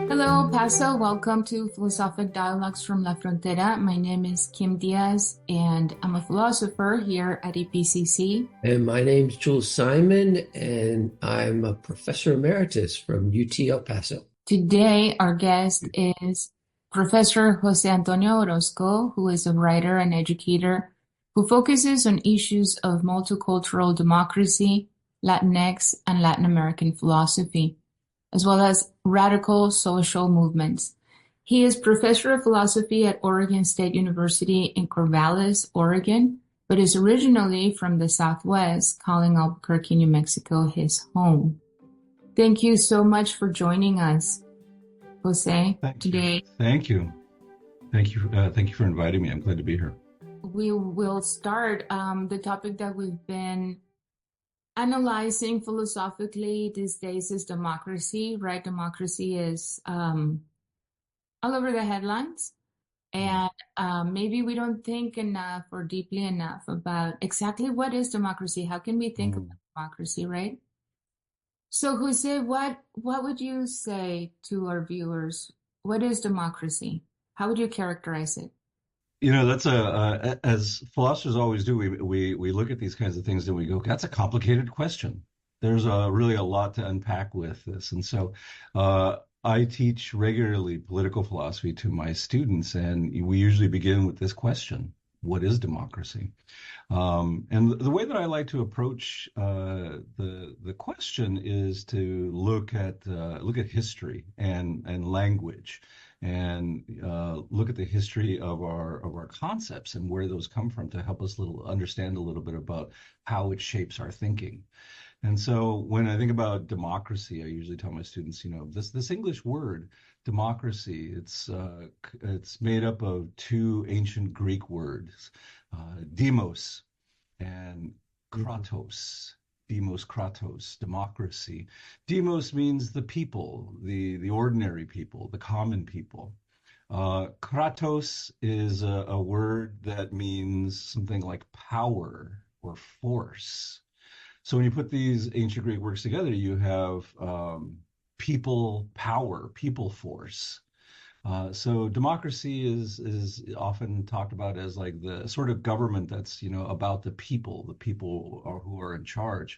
Hello, Paso. Welcome to Philosophic Dialogues from La Frontera. My name is Kim Diaz, and I'm a philosopher here at EPCC. And my name's Jules Simon, and I'm a professor emeritus from UT El Paso. Today, our guest is Professor Jose Antonio Orozco, who is a writer and educator who focuses on issues of multicultural democracy, Latinx, and Latin American philosophy, as well as radical social movements. He is professor of philosophy at Oregon State University in Corvallis, Oregon, but is originally from the Southwest, calling Albuquerque, New Mexico his home. Thank you so much for joining us, Jose, today. Thank you. Thank you for inviting me. I'm glad to be here. We will start the topic that we've been analyzing philosophically these days is democracy, right? Democracy is all over the headlines. And maybe we don't think enough or deeply enough about exactly what is democracy. How can we think about democracy, right? So, Jose, what would you say to our viewers? What is democracy? How would you characterize it? You know, that's as philosophers always do, we look at these kinds of things and we go, that's a complicated question. There's really a lot to unpack with this. And so I teach regularly political philosophy to my students, and we usually begin with this question: what is democracy? And the way that I like to approach the question is to look at history and language, and look at the history of our concepts and where those come from to help us understand a little bit about how it shapes our thinking. And so when I think about democracy, I usually tell my students, you know, this English word, democracy, it's made up of two ancient Greek words, demos and kratos. Demos, kratos, democracy. Demos means the people, the ordinary people, the common people. Kratos is a word that means something like power or force. So when you put these ancient Greek words together, you have people power, people force. So democracy is often talked about as like the sort of government that's, you know, about the people who are in charge.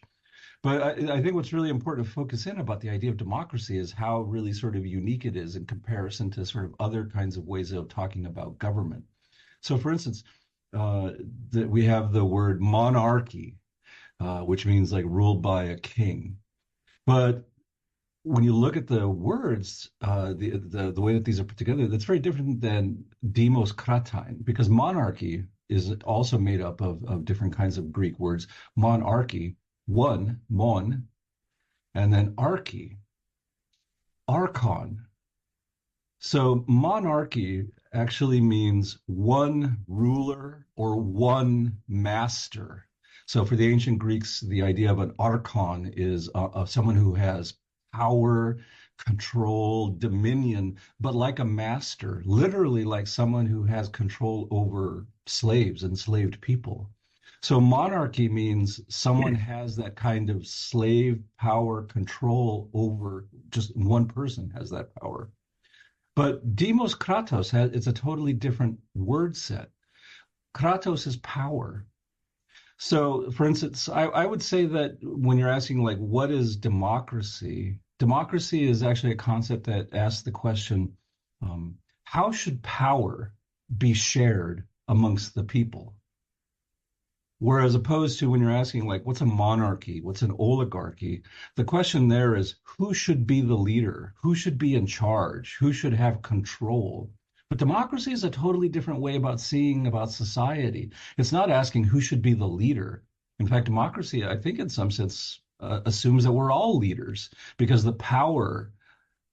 But I think what's really important to focus in about the idea of democracy is how really sort of unique it is in comparison to sort of other kinds of ways of talking about government. So for instance, we have the word monarchy, which means like ruled by a king. But when you look at the words, the way that these are put together, that's very different than demos kratein, because monarchy is also made up of different kinds of Greek words. Monarchy, one, mon, and then archy, archon. So monarchy actually means one ruler or one master. So for the ancient Greeks, the idea of an archon is of someone who has power, control, dominion, but like a master, literally like someone who has control over slaves, enslaved people. So monarchy means someone has that kind of slave power control over just one person has that power. But demos kratos it's a totally different word set. Kratos is power. So, for instance, I would say that when you're asking, like, what is democracy? Democracy is actually a concept that asks the question, how should power be shared amongst the people? Whereas opposed to when you're asking, like, what's a monarchy? What's an oligarchy? The question there is, who should be the leader? Who should be in charge? Who should have control? But democracy is a totally different way about seeing about society. It's not asking who should be the leader. In fact, democracy, I think in some sense, assumes that we're all leaders, because the power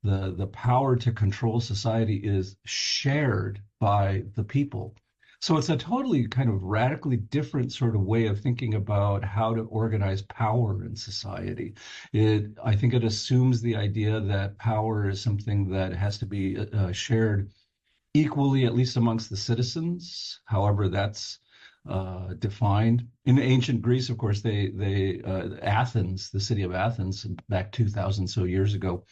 to control society is shared by the people. So it's a totally kind of radically different sort of way of thinking about how to organize power in society. I think it assumes the idea that power is something that has to be shared equally, at least amongst the citizens. However, that's defined. In ancient Greece, of course, Athens, the city of Athens, back 2,000 so years ago,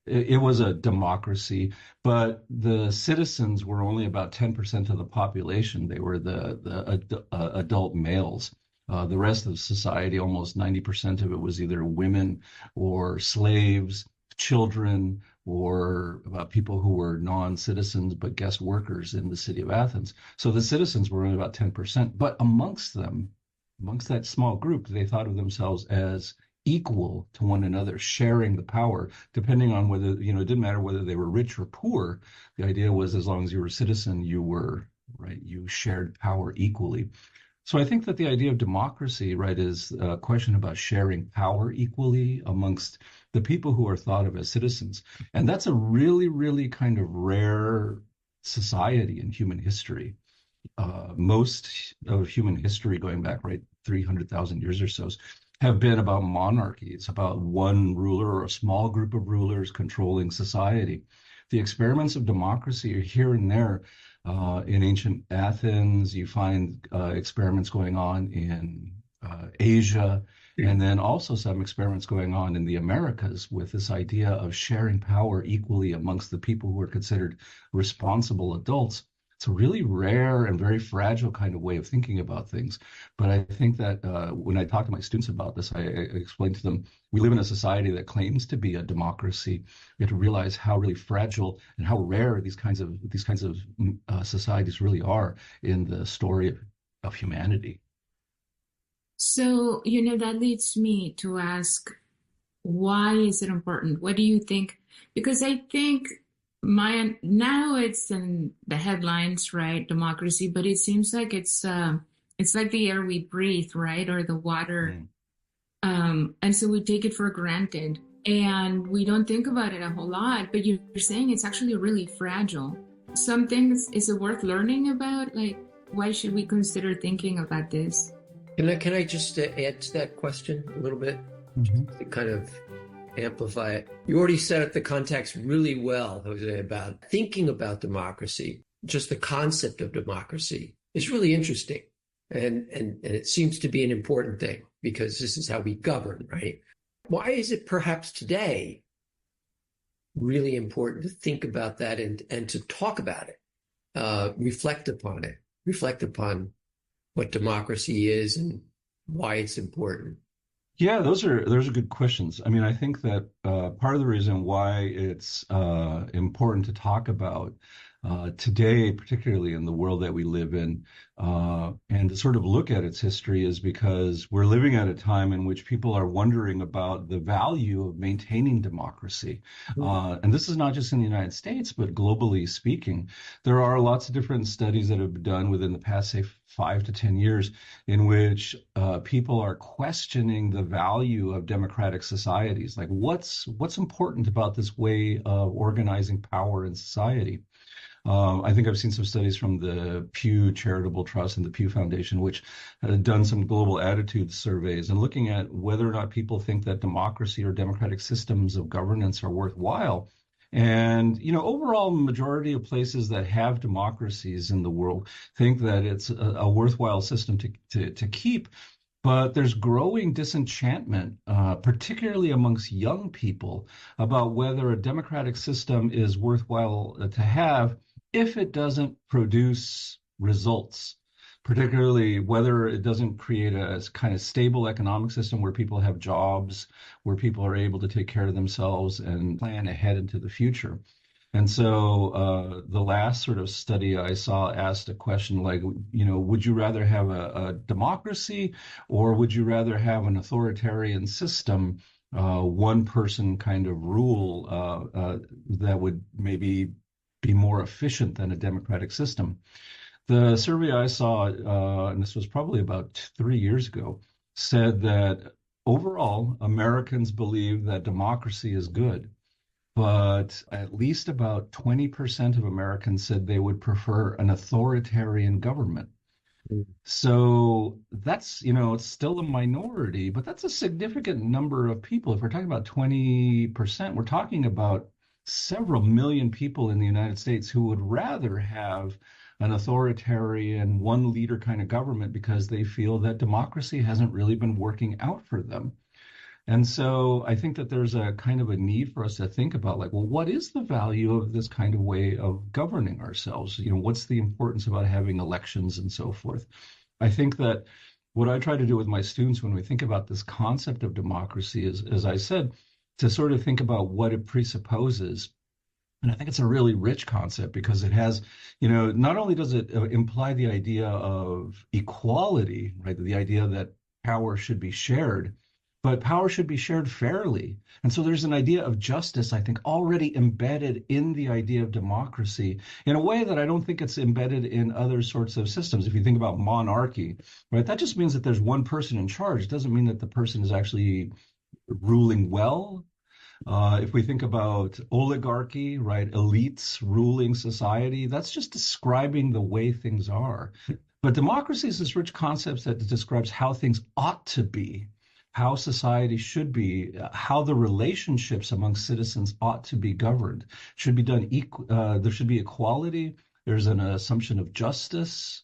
it was a democracy, but the citizens were only about 10% of the population. They were the adult males. The rest of society, almost 90% of it, was either women or slaves, children, or people who were non-citizens but guest workers in the city of Athens. So the citizens were only about 10%. But amongst them, amongst that small group, they thought of themselves as equal to one another, sharing the power, depending on whether, it didn't matter whether they were rich or poor. The idea was as long as you were a citizen, you were, right, you shared power equally. So I think that the idea of democracy, right, is a question about sharing power equally amongst the people who are thought of as citizens. And that's a really, really kind of rare society in human history. Most of human history, going back, right, 300,000 years or so, have been about monarchy. It's about one ruler or a small group of rulers controlling society. The experiments of democracy are here and there. In ancient Athens, you find experiments going on in Asia, and then also some experiments going on in the Americas with this idea of sharing power equally amongst the people who are considered responsible adults. It's a really rare and very fragile kind of way of thinking about things. But I think that when I talk to my students about this, I explain to them, we live in a society that claims to be a democracy. We have to realize how really fragile and how rare these kinds of societies really are in the story of humanity. So, that leads me to ask, why is it important? What do you think? Because I think now it's in the headlines, right? Democracy, but it seems like it's like the air we breathe, right? Or the water. And so we take it for granted and we don't think about it a whole lot, but you're saying it's actually really fragile. Some things, is it worth learning about? Like, why should we consider thinking about this? Can I just add to that question a little bit? Mm-hmm. To kind of amplify it. You already set up the context really well, Jose, about thinking about democracy. Just the concept of democracy is really interesting. And it seems to be an important thing because this is how we govern, right? Why is it perhaps today really important to think about that and to talk about it, reflect upon what democracy is and why it's important? Yeah, those are good questions. I mean, I think that part of the reason why it's important to talk about today, particularly in the world that we live in, and to sort of look at its history is because we're living at a time in which people are wondering about the value of maintaining democracy. And this is not just in the United States, but globally speaking. There are lots of different studies that have been done within the past, say, 5 to 10 years in which people are questioning the value of democratic societies. Like what's important about this way of organizing power in society? I think I've seen some studies from the Pew Charitable Trust and the Pew Foundation, which had done some global attitude surveys and looking at whether or not people think that democracy or democratic systems of governance are worthwhile. And, overall, majority of places that have democracies in the world think that it's a worthwhile system to keep. But there's growing disenchantment, particularly amongst young people, about whether a democratic system is worthwhile to have if it doesn't produce results, particularly whether it doesn't create a kind of stable economic system where people have jobs, where people are able to take care of themselves and plan ahead into the future. And so the last sort of study I saw asked a question like, would you rather have a democracy or would you rather have an authoritarian system, one person kind of rule that would maybe be more efficient than a democratic system? The survey I saw, and this was probably about 3 years ago, said that overall Americans believe that democracy is good. But at least about 20% of Americans said they would prefer an authoritarian government. So that's, it's still a minority, but that's a significant number of people. If we're talking about 20%, we're talking about several million people in the United States who would rather have an authoritarian, one leader kind of government because they feel that democracy hasn't really been working out for them. And so I think that there's a kind of a need for us to think about, like, well, what is the value of this kind of way of governing ourselves? What's the importance about having elections and so forth? I think that what I try to do with my students when we think about this concept of democracy is, as I said, to sort of think about what it presupposes. And I think it's a really rich concept because it has, not only does it imply the idea of equality, right? The idea that power should be shared, but power should be shared fairly. And so there's an idea of justice, I think, already embedded in the idea of democracy in a way that I don't think it's embedded in other sorts of systems. If you think about monarchy, right, that just means that there's one person in charge. It doesn't mean that the person is actually ruling well. If we think about oligarchy, right, elites ruling society, that's just describing the way things are. But democracy is this rich concept that describes how things ought to be, how society should be, how the relationships among citizens ought to be governed. Should be done there should be equality. There's an assumption of justice.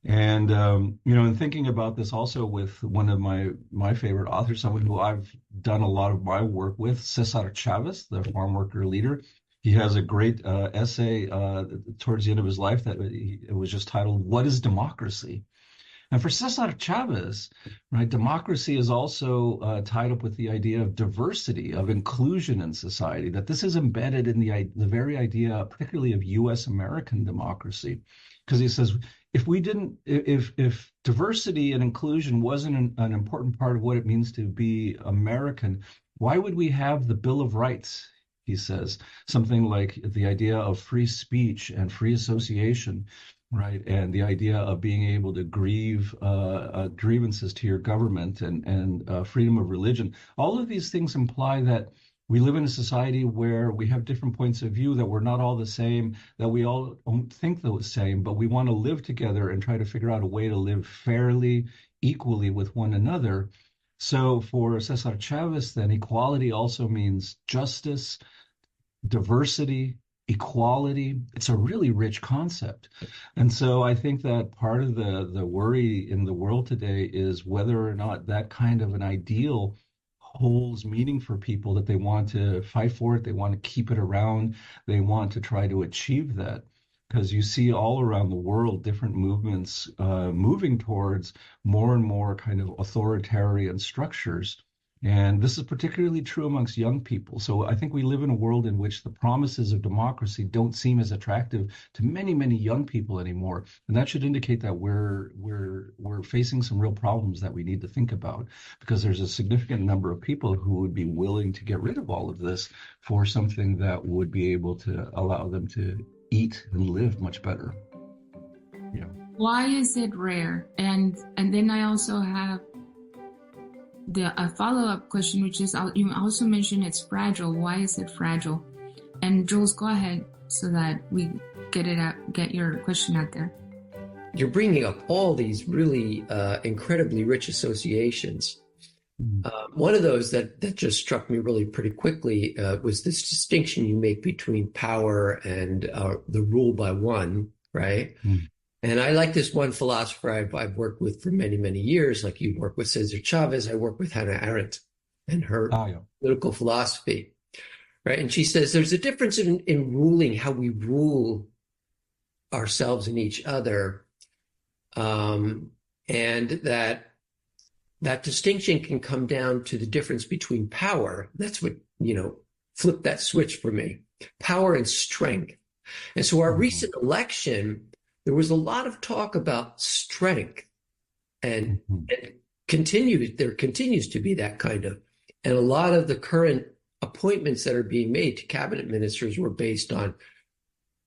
And in thinking about this also with one of my favorite authors, someone who I've done a lot of my work with, Cesar Chavez, the farm worker leader. He has a great essay towards the end of his life that it was just titled, "What is Democracy?" And for Cesar Chavez, right, democracy is also tied up with the idea of diversity, of inclusion in society, that this is embedded in the very idea, particularly of U.S. American democracy. Because he says, if diversity and inclusion wasn't an important part of what it means to be American, why would we have the Bill of Rights? He says, something like the idea of free speech and free association, right? And the idea of being able to grieve grievances to your government and freedom of religion. All of these things imply that we live in a society where we have different points of view, that we're not all the same, that we all don't think the same, but we want to live together and try to figure out a way to live fairly, equally with one another. So for Cesar Chavez, then, equality also means justice, diversity, equality. It's a really rich concept. And so I think that part of the worry in the world today is whether or not that kind of an ideal holds meaning for people, that they want to fight for it, they want to keep it around, they want to try to achieve that. Because you see all around the world different movements moving towards more and more kind of authoritarian structures. And this is particularly true amongst young people. So I think we live in a world in which the promises of democracy don't seem as attractive to many, many young people anymore. And that should indicate that we're facing some real problems that we need to think about, because there's a significant number of people who would be willing to get rid of all of this for something that would be able to allow them to eat and live much better. Yeah. Why is it rare? And then I also have a follow-up question, which is, you also mentioned it's fragile. Why is it fragile? And Jules, go ahead so that we get your question out there. You're bringing up all these really incredibly rich associations. One of those that just struck me really pretty quickly was this distinction you make between power and the rule by one, right? And I like this one philosopher I've worked with for many, many years. Like you work with Cesar Chavez, I work with Hannah Arendt and her political philosophy, right? And she says there's a difference in ruling, how we rule ourselves and each other, and that distinction can come down to the difference between power. That's what, flipped that switch for me. Power and strength. And so our recent election, there was a lot of talk about strength, and there continues to be that kind of, and a lot of the current appointments that are being made to cabinet ministers were based on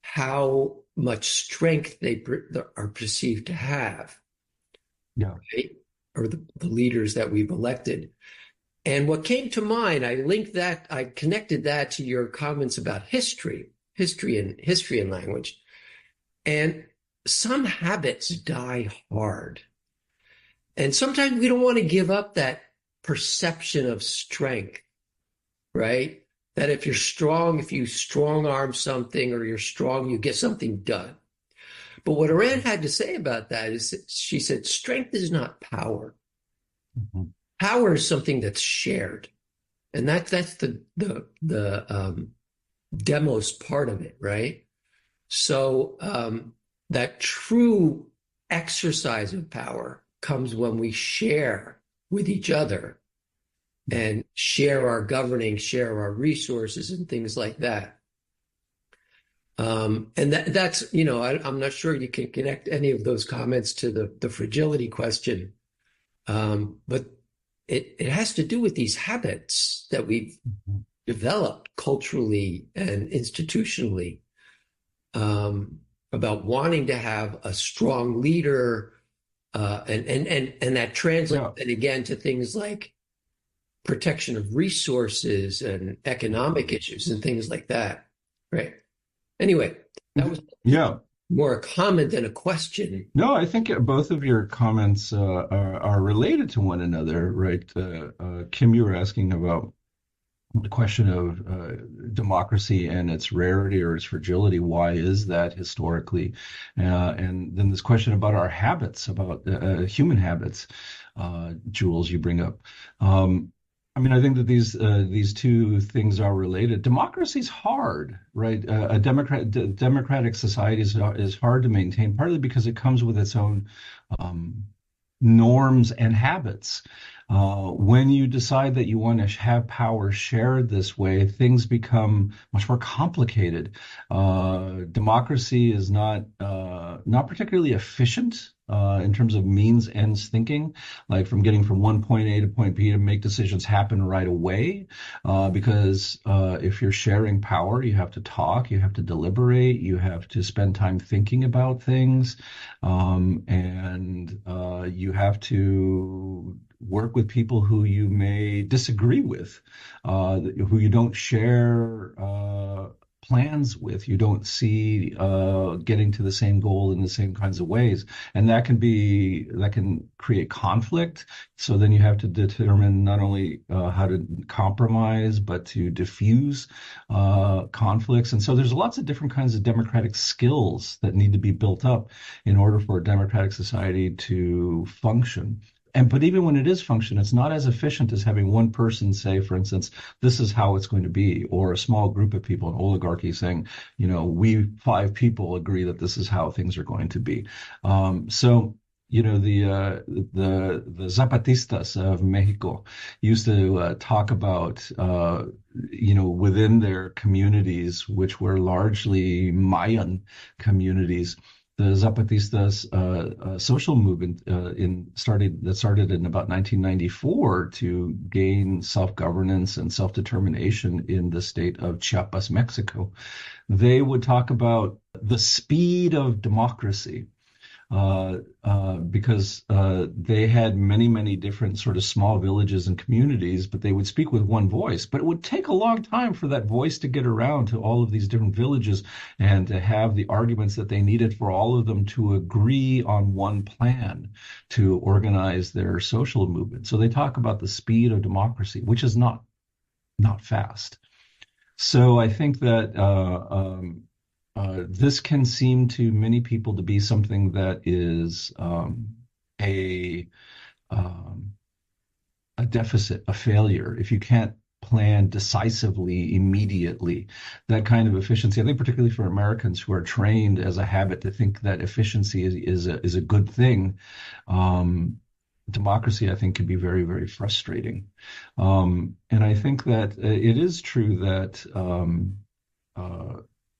how much strength they are perceived to have, right? Or the leaders that we've elected. And what came to mind, I connected that to your comments about history and language. And some habits die hard. And sometimes we don't want to give up that perception of strength, right? That if you strong arm something, or you're strong, you get something done. But what Iran had to say about that is that she said, strength is not power. Mm-hmm. Power is something that's shared. And that's the demos part of it, right? So that true exercise of power comes when we share with each other and share our governing, share our resources and things like that. And that's, I'm not sure you can connect any of those comments to the fragility question. But it has to do with these habits that we've developed culturally and institutionally, about wanting to have a strong leader, and that translates then again to things like protection of resources and economic issues and things like that. Right. Anyway, that was more a comment than a question. No, I think both of your comments are related to one another, right? Kim, you were asking about the question of democracy and its rarity or its fragility. Why is that historically? And then this question about our habits, about human habits, Jules, you bring up. I mean, I think that these two things are related. Democracy is hard, right? A democratic society is hard to maintain, partly because it comes with its own norms and habits. When you decide that you want to have power shared this way, things become much more complicated. Democracy is not particularly efficient in terms of means ends thinking, like from getting from one point A to point B to make decisions happen right away. Because if you're sharing power, you have to talk, you have to deliberate, you have to spend time thinking about things, and you have to work with people who you may disagree with, who you don't share plans with, you don't see getting to the same goal in the same kinds of ways, and that can create conflict. So then you have to determine not only how to compromise, but to diffuse conflicts. And so there's lots of different kinds of democratic skills that need to be built up in order for a democratic society to function. But even when it is function, it's not as efficient as having one person say, for instance, this is how it's going to be, or a small group of people, an oligarchy saying, we 5 people agree that this is how things are going to be. The Zapatistas of Mexico used to talk about, within their communities, which were largely Mayan communities, the Zapatistas social movement started in about 1994 to gain self-governance and self-determination in the state of Chiapas, Mexico. They would talk about the speed of democracy, because they had many, many different sort of small villages and communities, but they would speak with one voice. But it would take a long time for that voice to get around to all of these different villages and to have the arguments that they needed for all of them to agree on one plan to organize their social movement. So they talk about the speed of democracy, which is not fast. So I think that this can seem to many people to be something that is a deficit, a failure. If you can't plan decisively, immediately, that kind of efficiency, I think particularly for Americans who are trained as a habit to think that efficiency is a good thing, democracy, I think, can be very, very frustrating. And I think that it is true that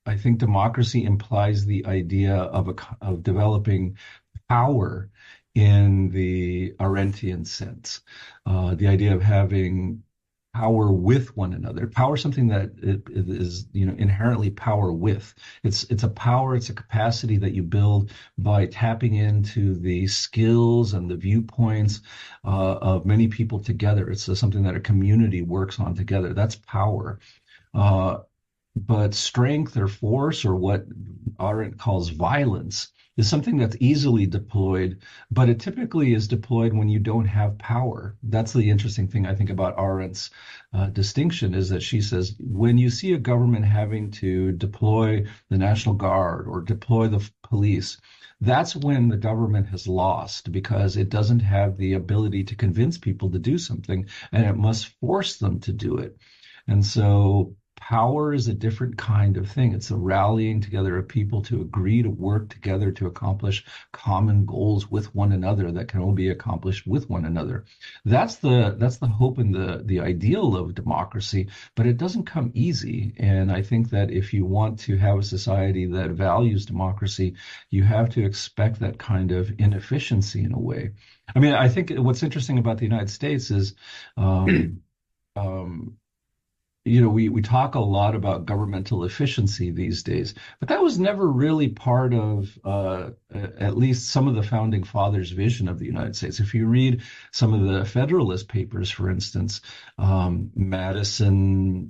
I think democracy implies the idea of developing power in the Arendtian sense, the idea of having power with one another. Power is something that it is, inherently power with. It's a power, it's a capacity that you build by tapping into the skills and the viewpoints of many people together. It's something that a community works on together. That's power. But strength or force, or what Arendt calls violence, is something that's easily deployed, but it typically is deployed when you don't have power. That's the interesting thing I think about Arendt's distinction, is that she says when you see a government having to deploy the National Guard or deploy the police, that's when the government has lost because it doesn't have the ability to convince people to do something, and it must force them to do it. And so power is a different kind of thing. It's a rallying together of people to agree to work together to accomplish common goals with one another that can only be accomplished with one another. That's the hope and the ideal of democracy, but it doesn't come easy. And I think that if you want to have a society that values democracy, you have to expect that kind of inefficiency in a way. I mean, I think what's interesting about the United States is we talk a lot about governmental efficiency these days, but that was never really part of at least some of the founding fathers' vision of the United States. If you read some of the Federalist Papers, for instance, James Madison,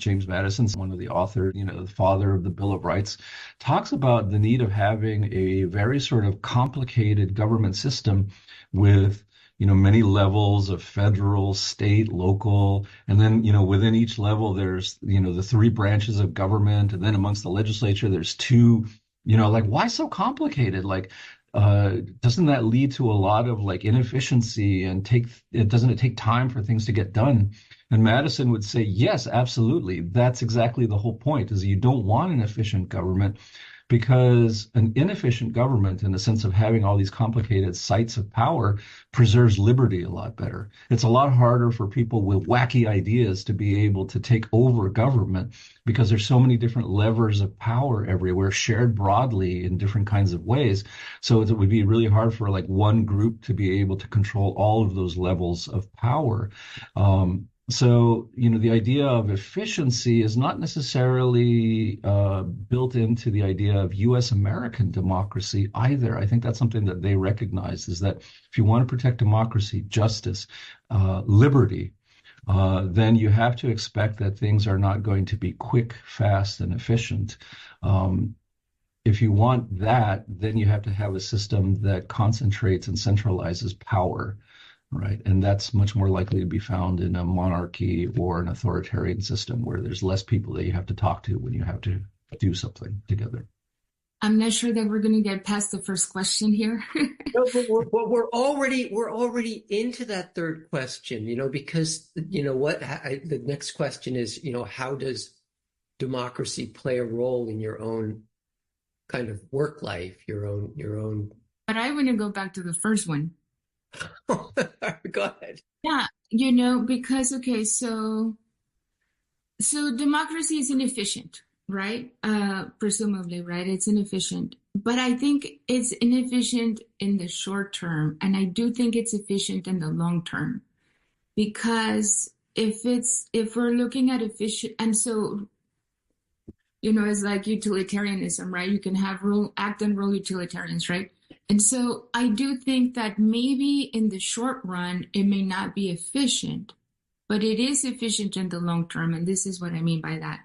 one of the authors, the father of the Bill of Rights, talks about the need of having a very sort of complicated government system with many levels of federal, state, local, and then, within each level, there's, the three branches of government, and then amongst the legislature, there's two, like, why so complicated? Like, doesn't that lead to a lot of like inefficiency and doesn't it take time for things to get done? And Madison would say, yes, absolutely. That's exactly the whole point, is you don't want an efficient government, because an inefficient government, in the sense of having all these complicated sites of power, preserves liberty a lot better. It's a lot harder for people with wacky ideas to be able to take over government because there's so many different levers of power everywhere, shared broadly in different kinds of ways. So it would be really hard for like one group to be able to control all of those levels of power. So, the idea of efficiency is not necessarily built into the idea of U.S. American democracy either. I think that's something that they recognize, is that if you want to protect democracy, justice, liberty, then you have to expect that things are not going to be quick, fast, and efficient. If you want that, then you have to have a system that concentrates and centralizes power. Right. And that's much more likely to be found in a monarchy or an authoritarian system where there's less people that you have to talk to when you have to do something together. I'm not sure that we're going to get past the first question here. No, but we're already into that third question, because the next question is, how does democracy play a role in your own kind of work life, your own. But I want to go back to the first one. Go ahead. Yeah, because, okay, so democracy is inefficient, right? Presumably, right? It's inefficient. But I think it's inefficient in the short term, and I do think it's efficient in the long term. Because if we're looking at efficient, and so, it's like utilitarianism, right? You can have act and rule utilitarians, right? And so I do think that maybe in the short run, it may not be efficient, but it is efficient in the long term. And this is what I mean by that.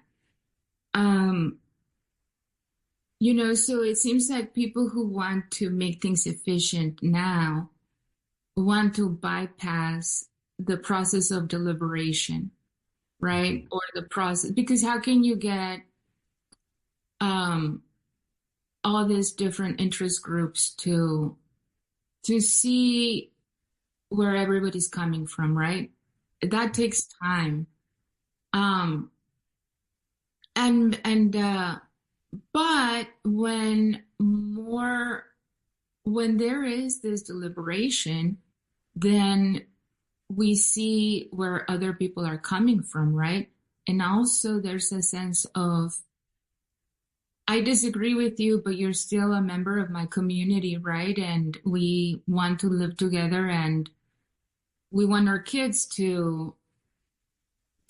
So it seems like people who want to make things efficient now want to bypass the process of deliberation, right? Or the process, because how can you get all these different interest groups to see where everybody's coming from, right? That takes time. But when there is this deliberation, then we see where other people are coming from, right? And also there's a sense of, I disagree with you, but you're still a member of my community, right? And we want to live together, and we want our kids to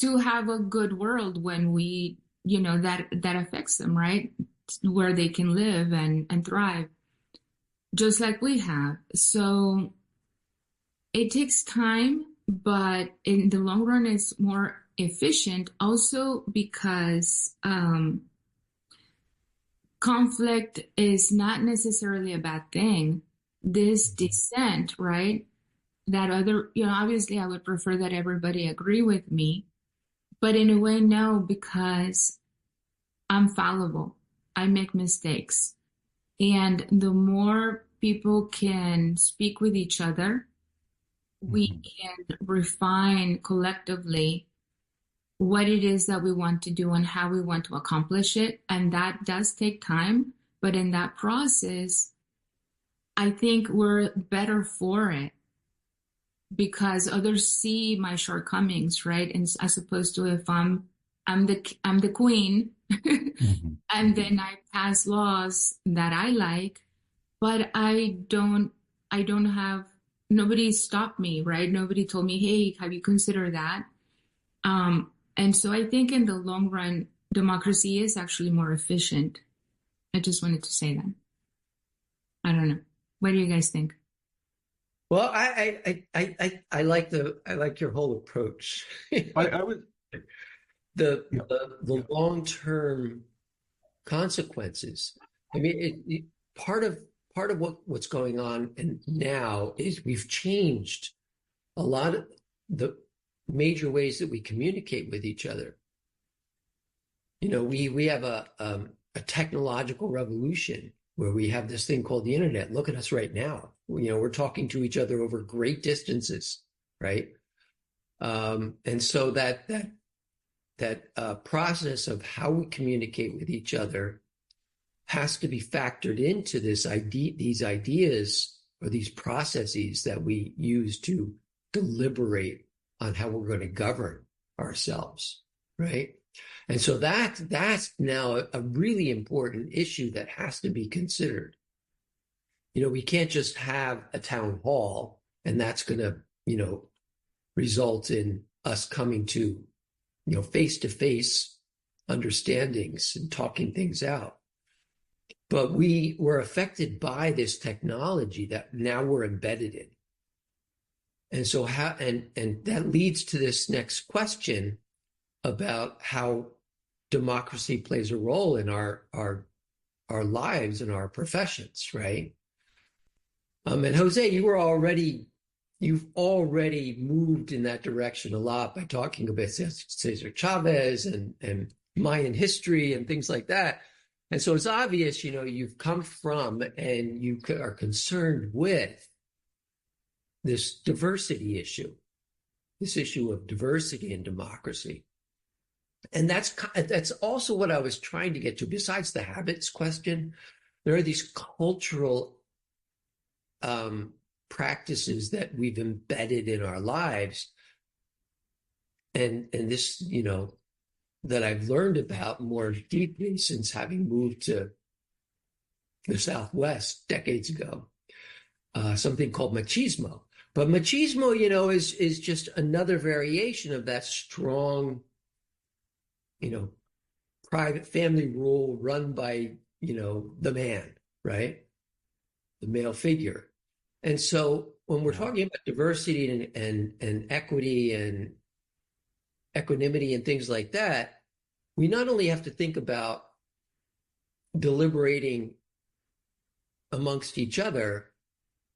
have a good world when we, that affects them, right? Where they can live and thrive, just like we have. So it takes time, but in the long run, it's more efficient also because conflict is not necessarily a bad thing. This dissent, right? That other, obviously I would prefer that everybody agree with me, but in a way, no, because I'm fallible. I make mistakes. And the more people can speak with each other, we can refine collectively what it is that we want to do and how we want to accomplish it. And that does take time. But in that process, I think we're better for it because others see my shortcomings, right? And as opposed to if I'm the queen, and then I pass laws that I like, but I don't have, nobody stopped me, right? Nobody told me, hey, have you considered that? And so I think in the long run, democracy is actually more efficient. I just wanted to say that. I don't know. What do you guys think? Well, I like your whole approach. I would the long-term consequences. I mean, part of what's going on now is we've changed a lot of the major ways that we communicate with each other. We have a technological revolution where we have this thing called the internet. Look at us right now. We're talking to each other over great distances, right? And so that process of how we communicate with each other has to be factored into these ideas or these processes that we use to deliberate on how we're going to govern ourselves, right? And so that's now a really important issue that has to be considered. We can't just have a town hall and that's going to, result in us coming to, face-to-face understandings and talking things out. But we were affected by this technology that now we're embedded in. And so and that leads to this next question about how democracy plays a role in our lives and our professions, right? And Jose, you've already moved in that direction a lot by talking about Cesar Chavez and Mayan history and things like that. And so it's obvious, you've come from and you are concerned with this diversity issue, this issue of diversity and democracy. And that's also what I was trying to get to. Besides the habits question, there are these cultural practices that we've embedded in our lives. And this, that I've learned about more deeply since having moved to the Southwest decades ago, something called machismo. But machismo, is just another variation of that strong, private family rule run by, the man, right? The male figure. And so when we're talking about diversity and equity and equanimity and things like that, we not only have to think about deliberating amongst each other,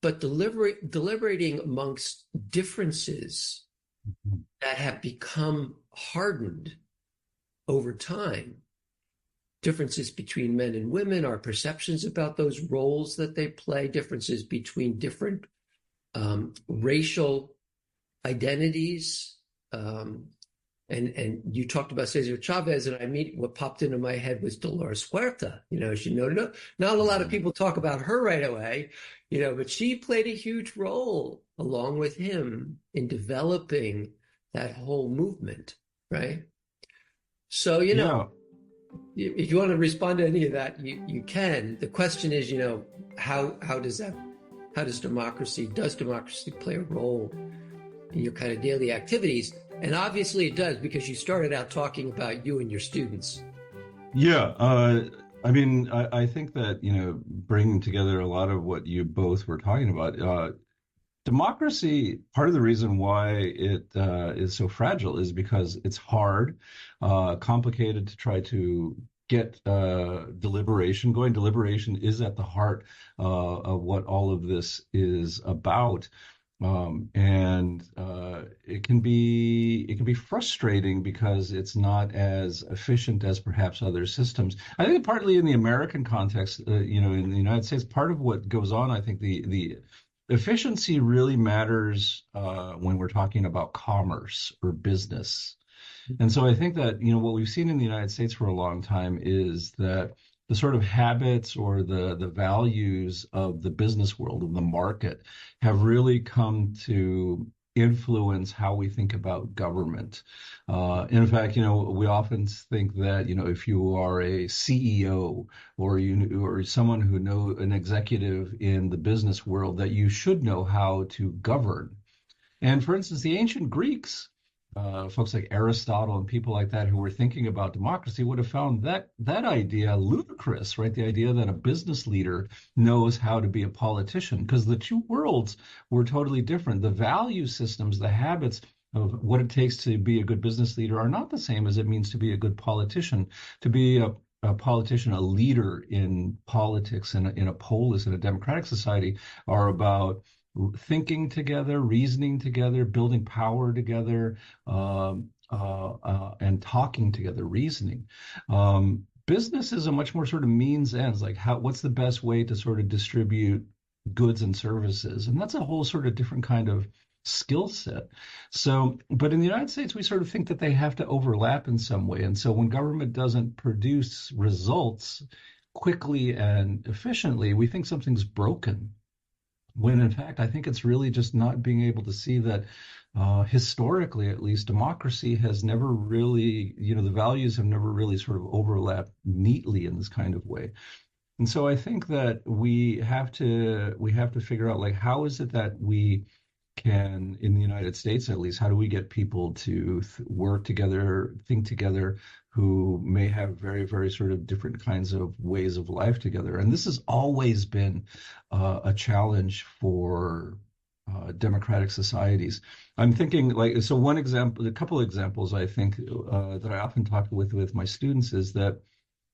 but deliberating amongst differences that have become hardened over time. Differences between men and women, our perceptions about those roles that they play, differences between different racial identities. And you talked about Cesar Chavez, and what popped into my head was Dolores Huerta. Not a lot of people talk about her right away, but she played a huge role along with him in developing that whole movement, right? So, if you want to respond to any of that, you can. The question is, how does democracy play a role in your kind of daily activities? And obviously it does, because you started out talking about you and your students. Yeah. I think that, bringing together a lot of what you both were talking about, democracy, part of the reason why it is so fragile is because it's hard, complicated to try to get deliberation going. Deliberation is at the heart of what all of this is about. It can be frustrating because it's not as efficient as perhaps other systems. I think partly in the American context, in the United States, part of what goes on, I think the efficiency really matters when we're talking about commerce or business. And so I think that, what we've seen in the United States for a long time is that the sort of habits or the values of the business world, of the market, have really come to influence how we think about government. In fact, we often think that, if you are a CEO or someone an executive in the business world, that you should know how to govern. And for instance, the ancient Greeks, folks like Aristotle and people like that who were thinking about democracy would have found that idea ludicrous, right? The idea that a business leader knows how to be a politician, because the two worlds were totally different. The value systems, the habits of what it takes to be a good business leader are not the same as it means to be a good politician. To be a politician, a leader in politics, in a polis, in a democratic society, are about thinking together, reasoning together, building power together, and talking together, reasoning. Business is a much more sort of means ends, like what's the best way to sort of distribute goods and services, and that's a whole sort of different kind of skill set. So, but in the United States, we sort of think that they have to overlap in some way, and so when government doesn't produce results quickly and efficiently, we think something's broken. When in fact, I think it's really just not being able to see that historically, at least, democracy has never really, the values have never really sort of overlapped neatly in this kind of way. And so I think that we have to figure out, like, how is it that we can, in the United States at least, how do we get people to work together, think together, who may have very, very sort of different kinds of ways of life together? And this has always been a challenge for democratic societies. I'm thinking, like, so one example, a couple of examples I think that I often talk with my students is that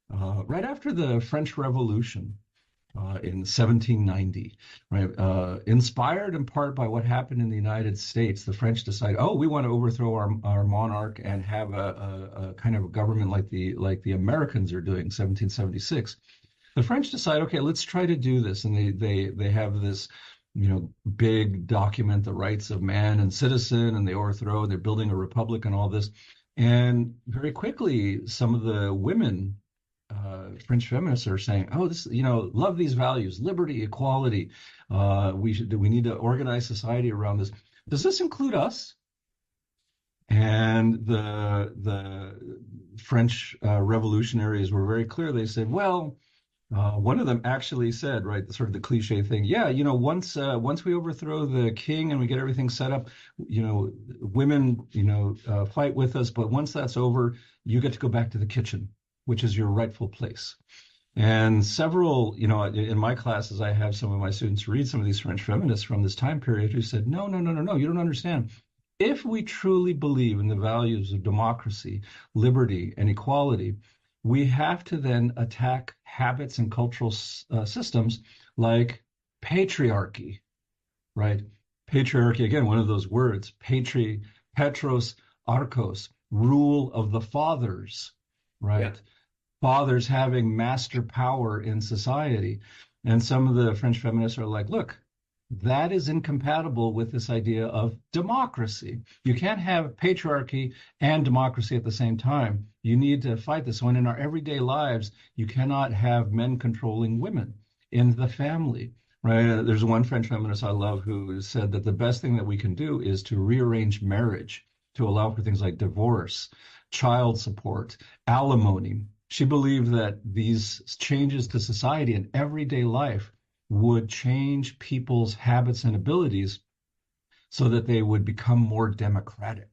right after the French Revolution, in 1790, right? Inspired in part by what happened in the United States, the French decided, oh, we want to overthrow our monarch and have a kind of a government like the Americans are doing, 1776. The French decide, okay, let's try to do this, and they have this, big document, the rights of man and citizen, and they overthrow. They're building a republic and all this, and very quickly, some of the women. French feminists are saying, "Oh, this, love these values, liberty, equality. We need to organize society around this. Does this include us?" And the French revolutionaries were very clear. They said, "Well, one of them actually said, right, sort of the cliche thing, yeah, once we overthrow the king and we get everything set up, women, fight with us, but once that's over, you get to go back to the kitchen, which is your rightful place." And several, in my classes, I have some of my students read some of these French feminists from this time period who said, no, you don't understand. If we truly believe in the values of democracy, liberty, and equality, we have to then attack habits and cultural systems like patriarchy, right? Patriarchy, again, one of those words, petros, archos, rule of the fathers, right? Yeah. Fathers having master power in society. And some of the French feminists are like, look, that is incompatible with this idea of democracy. You can't have patriarchy and democracy at the same time. You need to fight this. When in our everyday lives, you cannot have men controlling women in the family, right? There's one French feminist I love who said that the best thing that we can do is to rearrange marriage to allow for things like divorce, child support, alimony. She believed that these changes to society and everyday life would change people's habits and abilities so that they would become more democratic,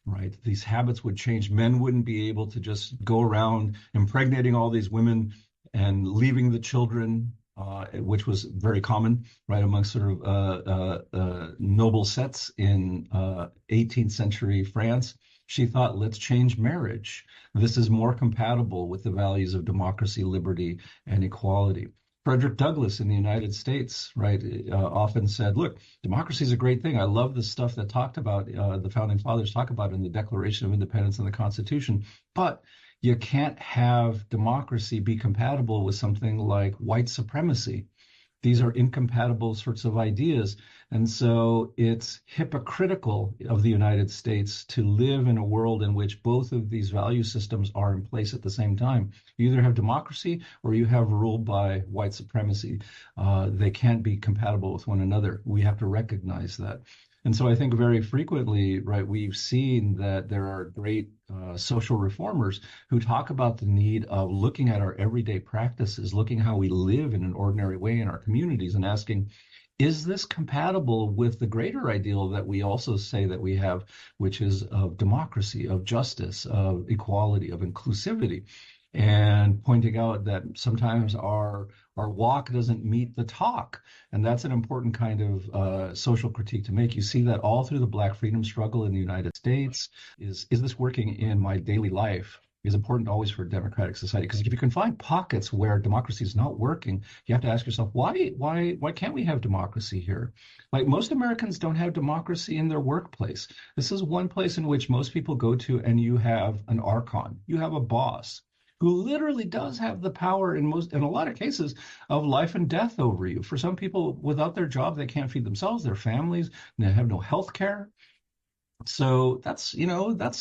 right? These habits would change. Men wouldn't be able to just go around impregnating all these women and leaving the children, which was very common, right, amongst sort of noble sets in 18th century France. She thought, let's change marriage. This is more compatible with the values of democracy, liberty, and equality. Frederick Douglass in the United States, right, often said, look, democracy is a great thing. I love the stuff that talked about, the founding fathers talk about in the Declaration of Independence and the Constitution, but you can't have democracy be compatible with something like white supremacy. These are incompatible sorts of ideas. And so it's hypocritical of the United States to live in a world in which both of these value systems are in place at the same time. You either have democracy or you have rule by white supremacy. They can't be compatible with one another. We have to recognize that. And so I think very frequently, right, we've seen that there are great social reformers who talk about the need of looking at our everyday practices, looking how we live in an ordinary way in our communities and asking, is this compatible with the greater ideal that we also say that we have, which is of democracy, of justice, of equality, of inclusivity? And pointing out that sometimes our walk doesn't meet the talk. And that's an important kind of social critique to make. You see that all through the Black freedom struggle in the United States. Is this working in my daily life? Is important always for a democratic society. Because if you can find pockets where democracy is not working, you have to ask yourself, why can't we have democracy here? Like most Americans don't have democracy in their workplace. This is one place in which most people go to and you have an archon, you have a boss who literally does have the power in a lot of cases of life and death over you. For some people, without their job, they can't feed themselves, their families, and they have no health care. So that's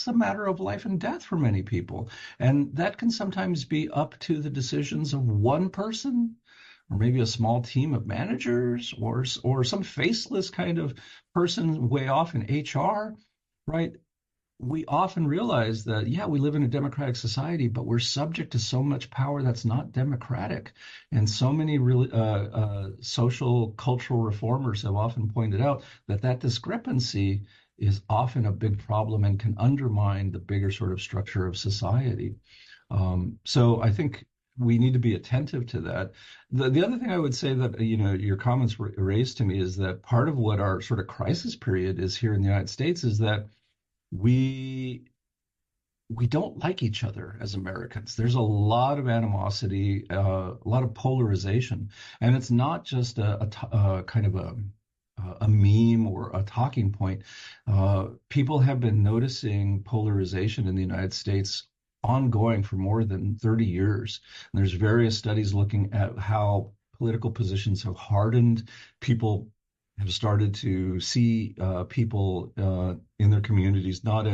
a matter of life and death for many people. And that can sometimes be up to the decisions of one person, or maybe a small team of managers, or some faceless kind of person way off in HR, right? We often realize that, yeah, we live in a democratic society, but we're subject to so much power that's not democratic. And so many really, social, cultural reformers have often pointed out that discrepancy is often a big problem and can undermine the bigger sort of structure of society. So I think we need to be attentive to that. The other thing I would say that, your comments raised to me is that part of what our sort of crisis period is here in the United States is that we don't like each other as Americans. There's a lot of animosity, a lot of polarization, and it's not just a kind of a meme or a talking point. People have been noticing polarization in the United States ongoing for more than 30 years. And there's various studies looking at how political positions have hardened. People have started to see people in their communities not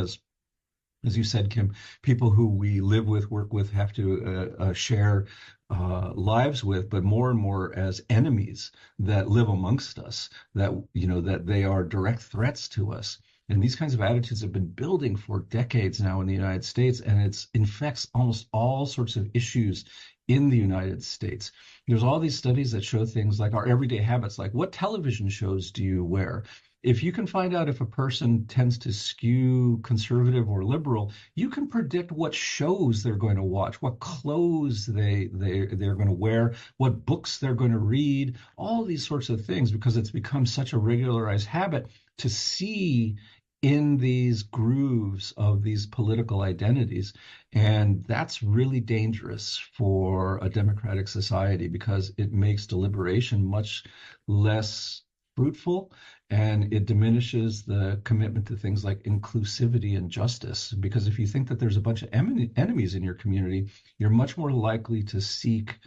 as you said, Kim, people who we live with, work with, have to share lives with, but more and more as enemies that live amongst us, that they are direct threats to us. And these kinds of attitudes have been building for decades now in the United States, and it infects almost all sorts of issues in the United States. There's all these studies that show things like our everyday habits, like what television shows do you wear? If you can find out if a person tends to skew conservative or liberal, you can predict what shows they're going to watch, what clothes they're going to wear, what books they're going to read, all these sorts of things, because it's become such a regularized habit to see in these grooves of these political identities. And that's really dangerous for a democratic society because it makes deliberation much less fruitful, and it diminishes the commitment to things like inclusivity and justice. Because if you think that there's a bunch of enemies in your community, you're much more likely to seek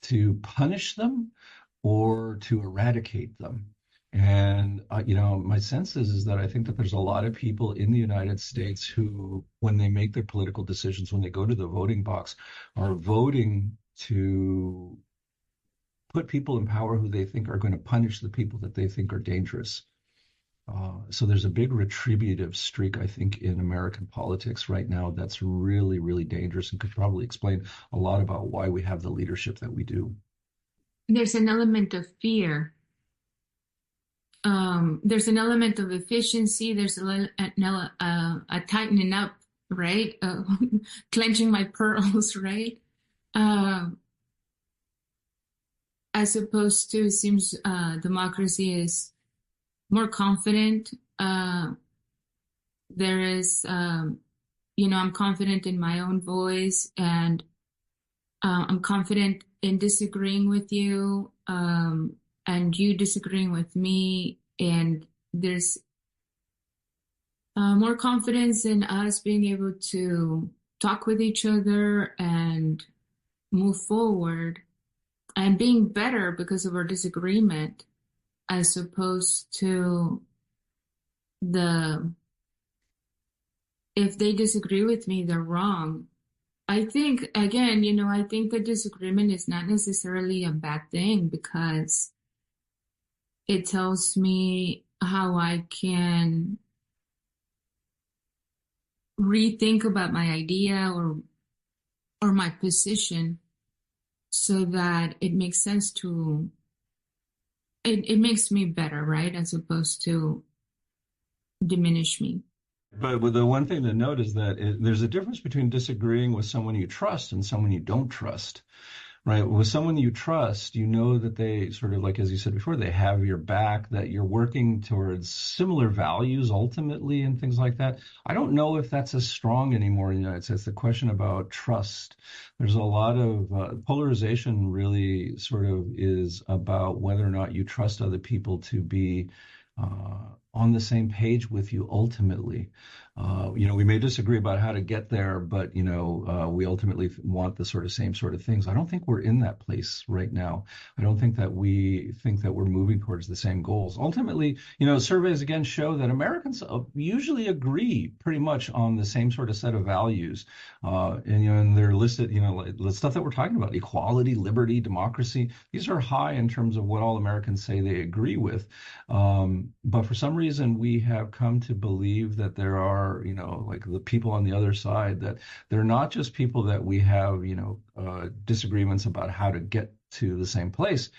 to punish them or to eradicate them. And my sense is that I think that there's a lot of people in the United States who, when they make their political decisions, when they go to the voting box, are voting to put people in power who they think are going to punish the people that they think are dangerous. So there's a big retributive streak, I think, in American politics right now that's really, really dangerous and could probably explain a lot about why we have the leadership that we do. There's an element of fear. There's an element of efficiency. There's a tightening up, right? Clenching my pearls, right? As opposed to, it seems democracy is more confident. There is, I'm confident in my own voice, and I'm confident in disagreeing with you, and you disagreeing with me. And there's more confidence in us being able to talk with each other and move forward and being better because of our disagreement, as opposed to if they disagree with me, they're wrong. I think, again, I think that disagreement is not necessarily a bad thing, because it tells me how I can rethink about my idea or my position, so that it makes sense it makes me better, right? As opposed to diminish me. But the one thing to note is that there's a difference between disagreeing with someone you trust and someone you don't trust, right? With someone you trust, you know that they sort of, like, as you said before, they have your back, that you're working towards similar values ultimately and things like that. I don't know if that's as strong anymore in the United States. The question about trust, there's a lot of polarization really sort of is about whether or not you trust other people to be on the same page with you ultimately. We may disagree about how to get there, but we ultimately want the same sort of things. I don't think we're in that place right now. I don't think that we think that we're moving towards the same goals. Ultimately, surveys again show that Americans usually agree pretty much on the same sort of set of values, and they're listed. The stuff that we're talking about: equality, liberty, democracy. These are high in terms of what all Americans say they agree with. But for some reason, we have come to believe that there are, like the people on the other side, that they're not just people that we have, disagreements about how to get to the same place.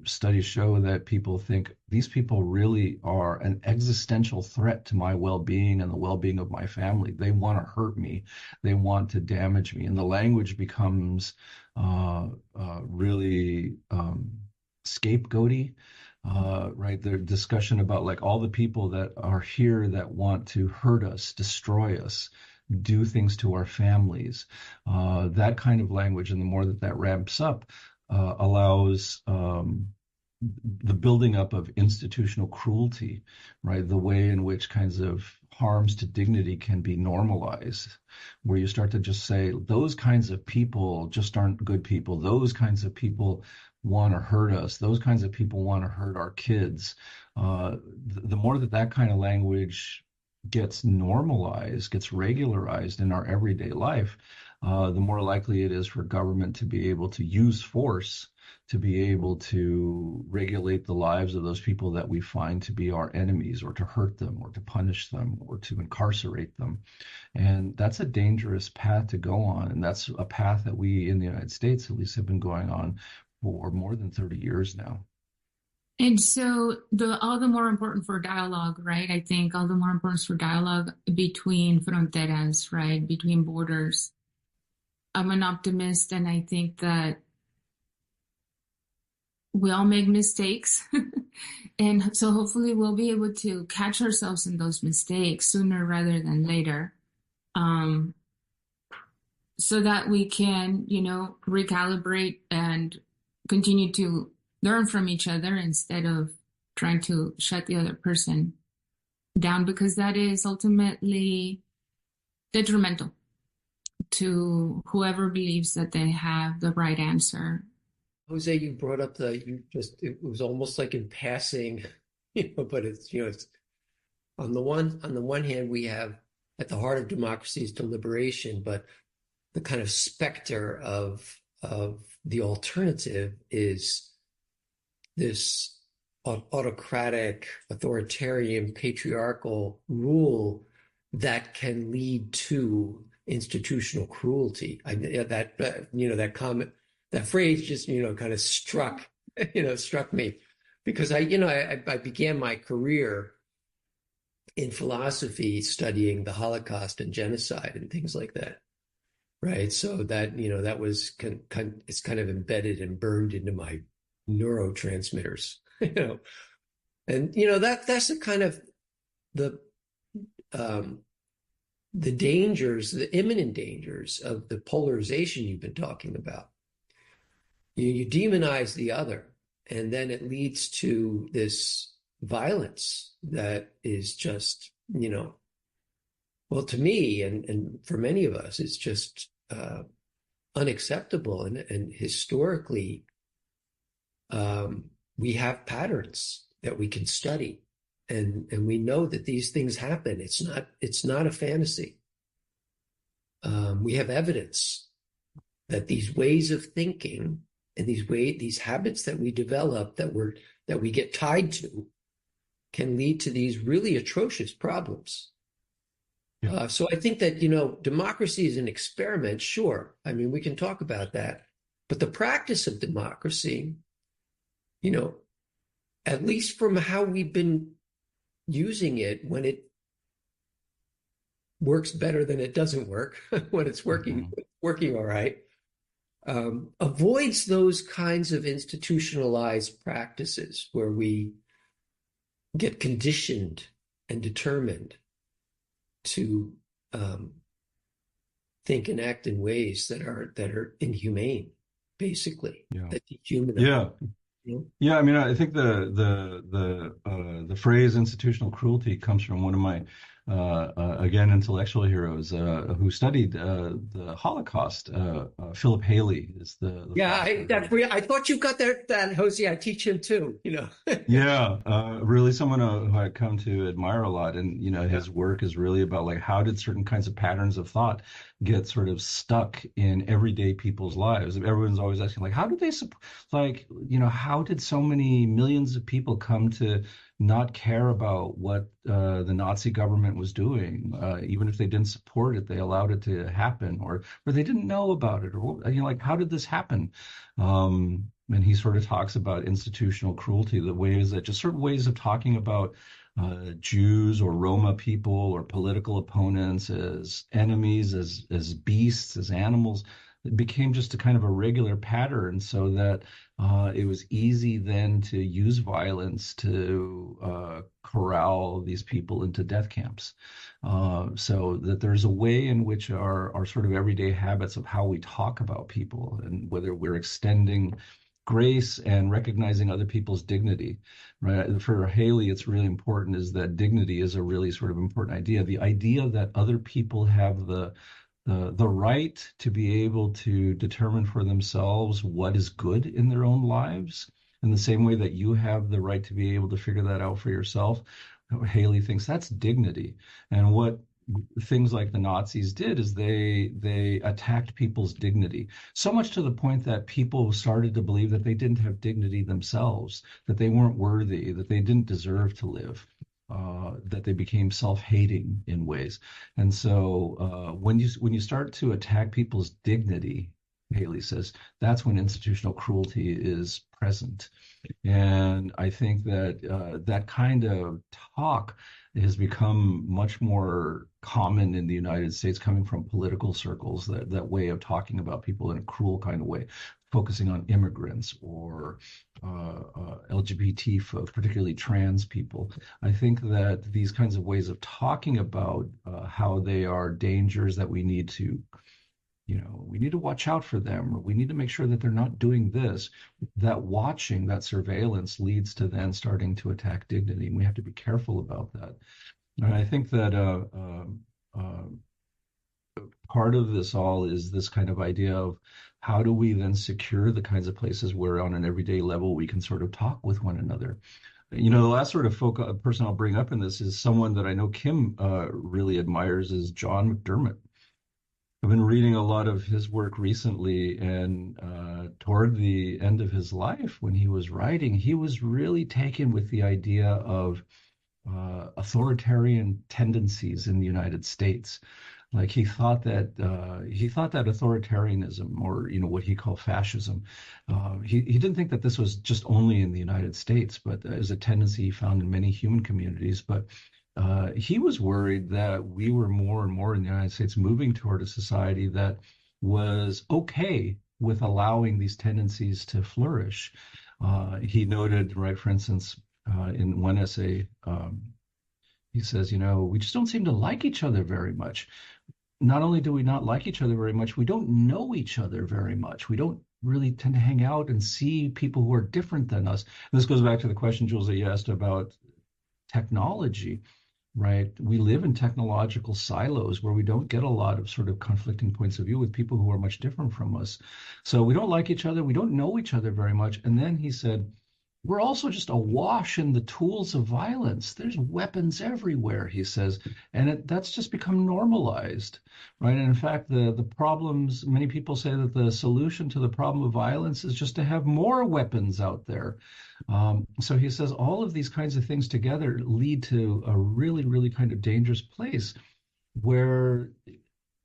Studies show that people think these people really are an existential threat to my well-being and the well-being of my family. They want to hurt me. They want to damage me. And the language becomes really scapegoaty. Right, the discussion about like all the people that are here that want to hurt us, destroy us, do things to our families, that kind of language, and the more that ramps up, allows the building up of institutional cruelty, right? The way in which kinds of harms to dignity can be normalized, where you start to just say those kinds of people just aren't good people. Those kinds of people want to hurt us. Those kinds of people want to hurt our kids. The more that kind of language gets normalized, gets regularized in our everyday life, the more likely it is for government to be able to use force to be able to regulate the lives of those people that we find to be our enemies, or to hurt them, or to punish them, or to incarcerate them. And that's a dangerous path to go on. And that's a path that we in the United States, at least, have been going on for more than 30 years now. And so all the more important for dialogue, right? I think all the more important for dialogue between fronteras, right? Between borders. I'm an optimist, and I think that we all make mistakes. And so hopefully we'll be able to catch ourselves in those mistakes sooner rather than later. So that we can, recalibrate and continue to learn from each other instead of trying to shut the other person down, because that is ultimately detrimental to whoever believes that they have the right answer. Jose, you brought up it was almost like in passing, but it's on the one hand, we have at the heart of democracy is deliberation, but the kind of specter of the alternative is this autocratic, authoritarian, patriarchal rule that can lead to institutional cruelty. That comment, that phrase just kind of struck me, because I began my career in philosophy studying the Holocaust and genocide and things like that, right? So that that was it's kind of embedded and burned into my neurotransmitters, and that's the kind of the the dangers, the imminent dangers of the polarization you've been talking about. You demonize the other, and then it leads to this violence that is just, well, to me and for many of us, it's just unacceptable. And historically, we have patterns that we can study, and we know that these things happen. It's not a fantasy. We have evidence that these ways of thinking and these habits that we develop that we get tied to can lead to these really atrocious problems. Yeah. So I think that, democracy is an experiment, sure. I mean, we can talk about that. But the practice of democracy, at least from how we've been using it, when it works better than it doesn't work, when it's working all right, avoids those kinds of institutionalized practices where we get conditioned and determined to think and act in ways that are inhumane, basically. Yeah. That dehumanize. Yeah. Yeah, I mean, I think the phrase institutional cruelty comes from one of my again intellectual heroes who studied the Holocaust. Philip Haley is the I thought you got that Jose. I teach him too. Yeah, really someone who I come to admire a lot, and his work is really about like how did certain kinds of patterns of thought get sort of stuck in everyday people's lives. Everyone's always asking like, how did they how did so many millions of people come to not care about what the Nazi government was doing, even if they didn't support it, they allowed it to happen, or they didn't know about it, or like how did this happen? And he sort of talks about institutional cruelty, the ways that just certain ways of talking about Jews or Roma people or political opponents as enemies, as beasts, as animals. It became just a kind of a regular pattern, so that it was easy then to use violence to corral these people into death camps. So that there's a way in which our sort of everyday habits of how we talk about people, and whether we're extending grace and recognizing other people's dignity, right? For Haley, it's really important is that dignity is a really sort of important idea. The idea that other people have the right to be able to determine for themselves what is good in their own lives, in the same way that you have the right to be able to figure that out for yourself. Haley thinks that's dignity. And what things like the Nazis did is they attacked people's dignity, so much to the point that people started to believe that they didn't have dignity themselves, that they weren't worthy, that they didn't deserve to live. That they became self-hating in ways. And so when you start to attack people's dignity, Haley says, that's when institutional cruelty is present. And I think that that kind of talk has become much more common in the United States, coming from political circles, that way of talking about people in a cruel kind of way, focusing on immigrants or LGBT folks, particularly trans people. I think that these kinds of ways of talking about how they are dangers that we need to watch out for them, or we need to make sure that they're not doing this, that watching, that surveillance leads to then starting to attack dignity. And we have to be careful about that. And I think that part of this all is this kind of idea of how do we then secure the kinds of places where on an everyday level we can sort of talk with one another. The last sort of person I'll bring up in this is someone that I know Kim really admires, is John McDermott. I've been reading a lot of his work recently, and toward the end of his life, when he was writing, he was really taken with the idea of authoritarian tendencies in the United States. Like he thought that authoritarianism, or what he called fascism, he didn't think that this was just only in the United States, but as a tendency he found in many human communities. But he was worried that we were more and more in the United States moving toward a society that was okay with allowing these tendencies to flourish. He noted, right, for instance, in one essay, He says, we just don't seem to like each other very much. Not only do we not like each other very much, we don't know each other very much. We don't really tend to hang out and see people who are different than us. And this goes back to the question, Jules, that you asked about technology, right? We live in technological silos where we don't get a lot of sort of conflicting points of view with people who are much different from us. So we don't like each other. We don't know each other very much. And then he said, we're also just awash in the tools of violence. There's weapons everywhere, he says, and that's just become normalized, right? And in fact, the problems, many people say that the solution to the problem of violence is just to have more weapons out there. So he says all of these kinds of things together lead to a really, really kind of dangerous place where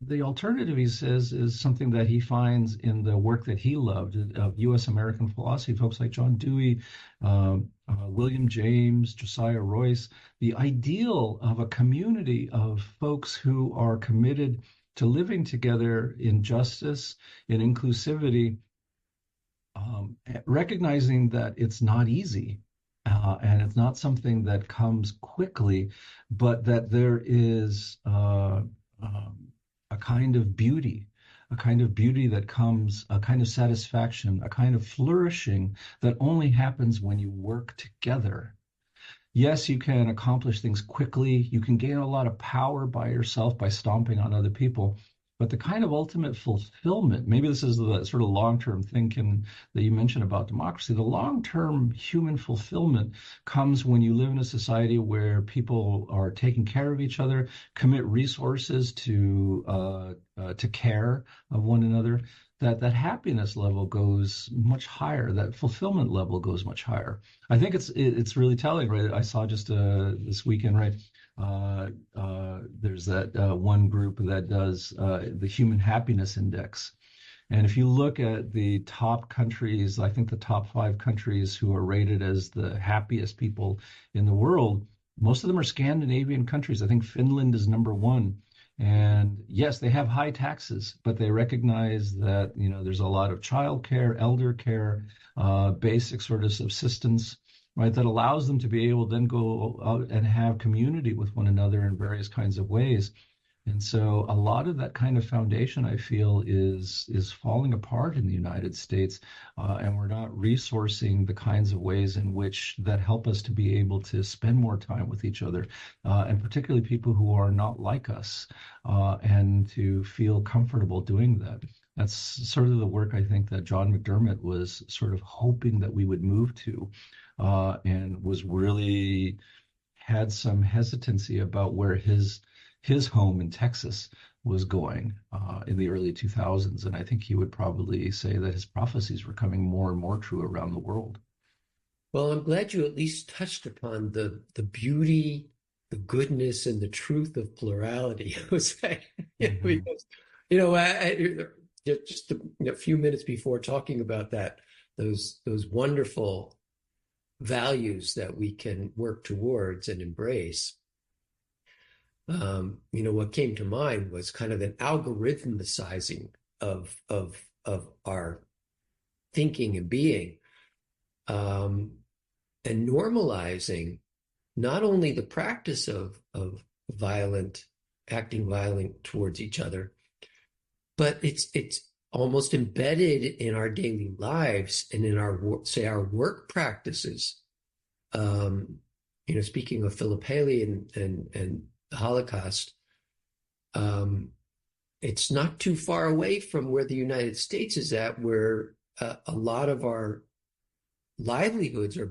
the alternative, he says, is something that he finds in the work that he loved of U.S. American philosophy, folks like John Dewey, William James, Josiah Royce, the ideal of a community of folks who are committed to living together in justice, in inclusivity, recognizing that it's not easy. And it's not something that comes quickly, but that there is a kind of beauty, that comes, a kind of satisfaction, a kind of flourishing that only happens when you work together. Yes, you can accomplish things quickly. You can gain a lot of power by yourself by stomping on other people. But the kind of ultimate fulfillment, maybe this is the sort of long-term thinking that you mentioned about democracy, the long-term human fulfillment comes when you live in a society where people are taking care of each other, commit resources to care of one another, that happiness level goes much higher, that fulfillment level goes much higher. I think it's really telling, right? I saw just this weekend, right? There's that one group that does the Human Happiness Index. And if you look at the top countries, I think the top 5 countries who are rated as the happiest people in the world, most of them are Scandinavian countries. I think Finland is number 1. And yes, they have high taxes, but they recognize that, there's a lot of child care, elder care, basic sort of subsistence, right, that allows them to be able to then go out and have community with one another in various kinds of ways. And so a lot of that kind of foundation, I feel, is falling apart in the United States, and we're not resourcing the kinds of ways in which that help us to be able to spend more time with each other, and particularly people who are not like us, and to feel comfortable doing that. That's sort of the work I think that John McDermott was sort of hoping that we would move to, and was really had some hesitancy about where his home in Texas was going in the early 2000s. And I think he would probably say that his prophecies were coming more and more true around the world. Well, I'm glad you at least touched upon the beauty, the goodness, and the truth of plurality. I was saying, because, just a few minutes before talking about that, those wonderful values that we can work towards and embrace. What came to mind was kind of an algorithmicizing of our thinking and being, and normalizing not only the practice of acting violent towards each other, but it's almost embedded in our daily lives and in our work practices. Speaking of Philip Haley and the Holocaust, it's not too far away from where the United States is at, where a lot of our livelihoods are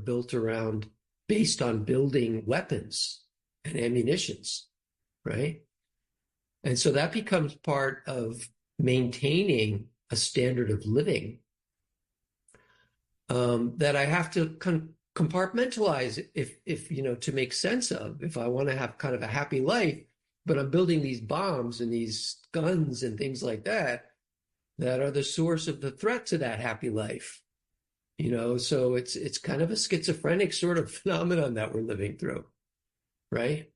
based on building weapons and ammunitions, right? And so that becomes part of maintaining a standard of living that I have to compartmentalize if to make sense of, if I want to have kind of a happy life, but I'm building these bombs and these guns and things like that are the source of the threat to that happy life. So it's kind of a schizophrenic sort of phenomenon that we're living through, right?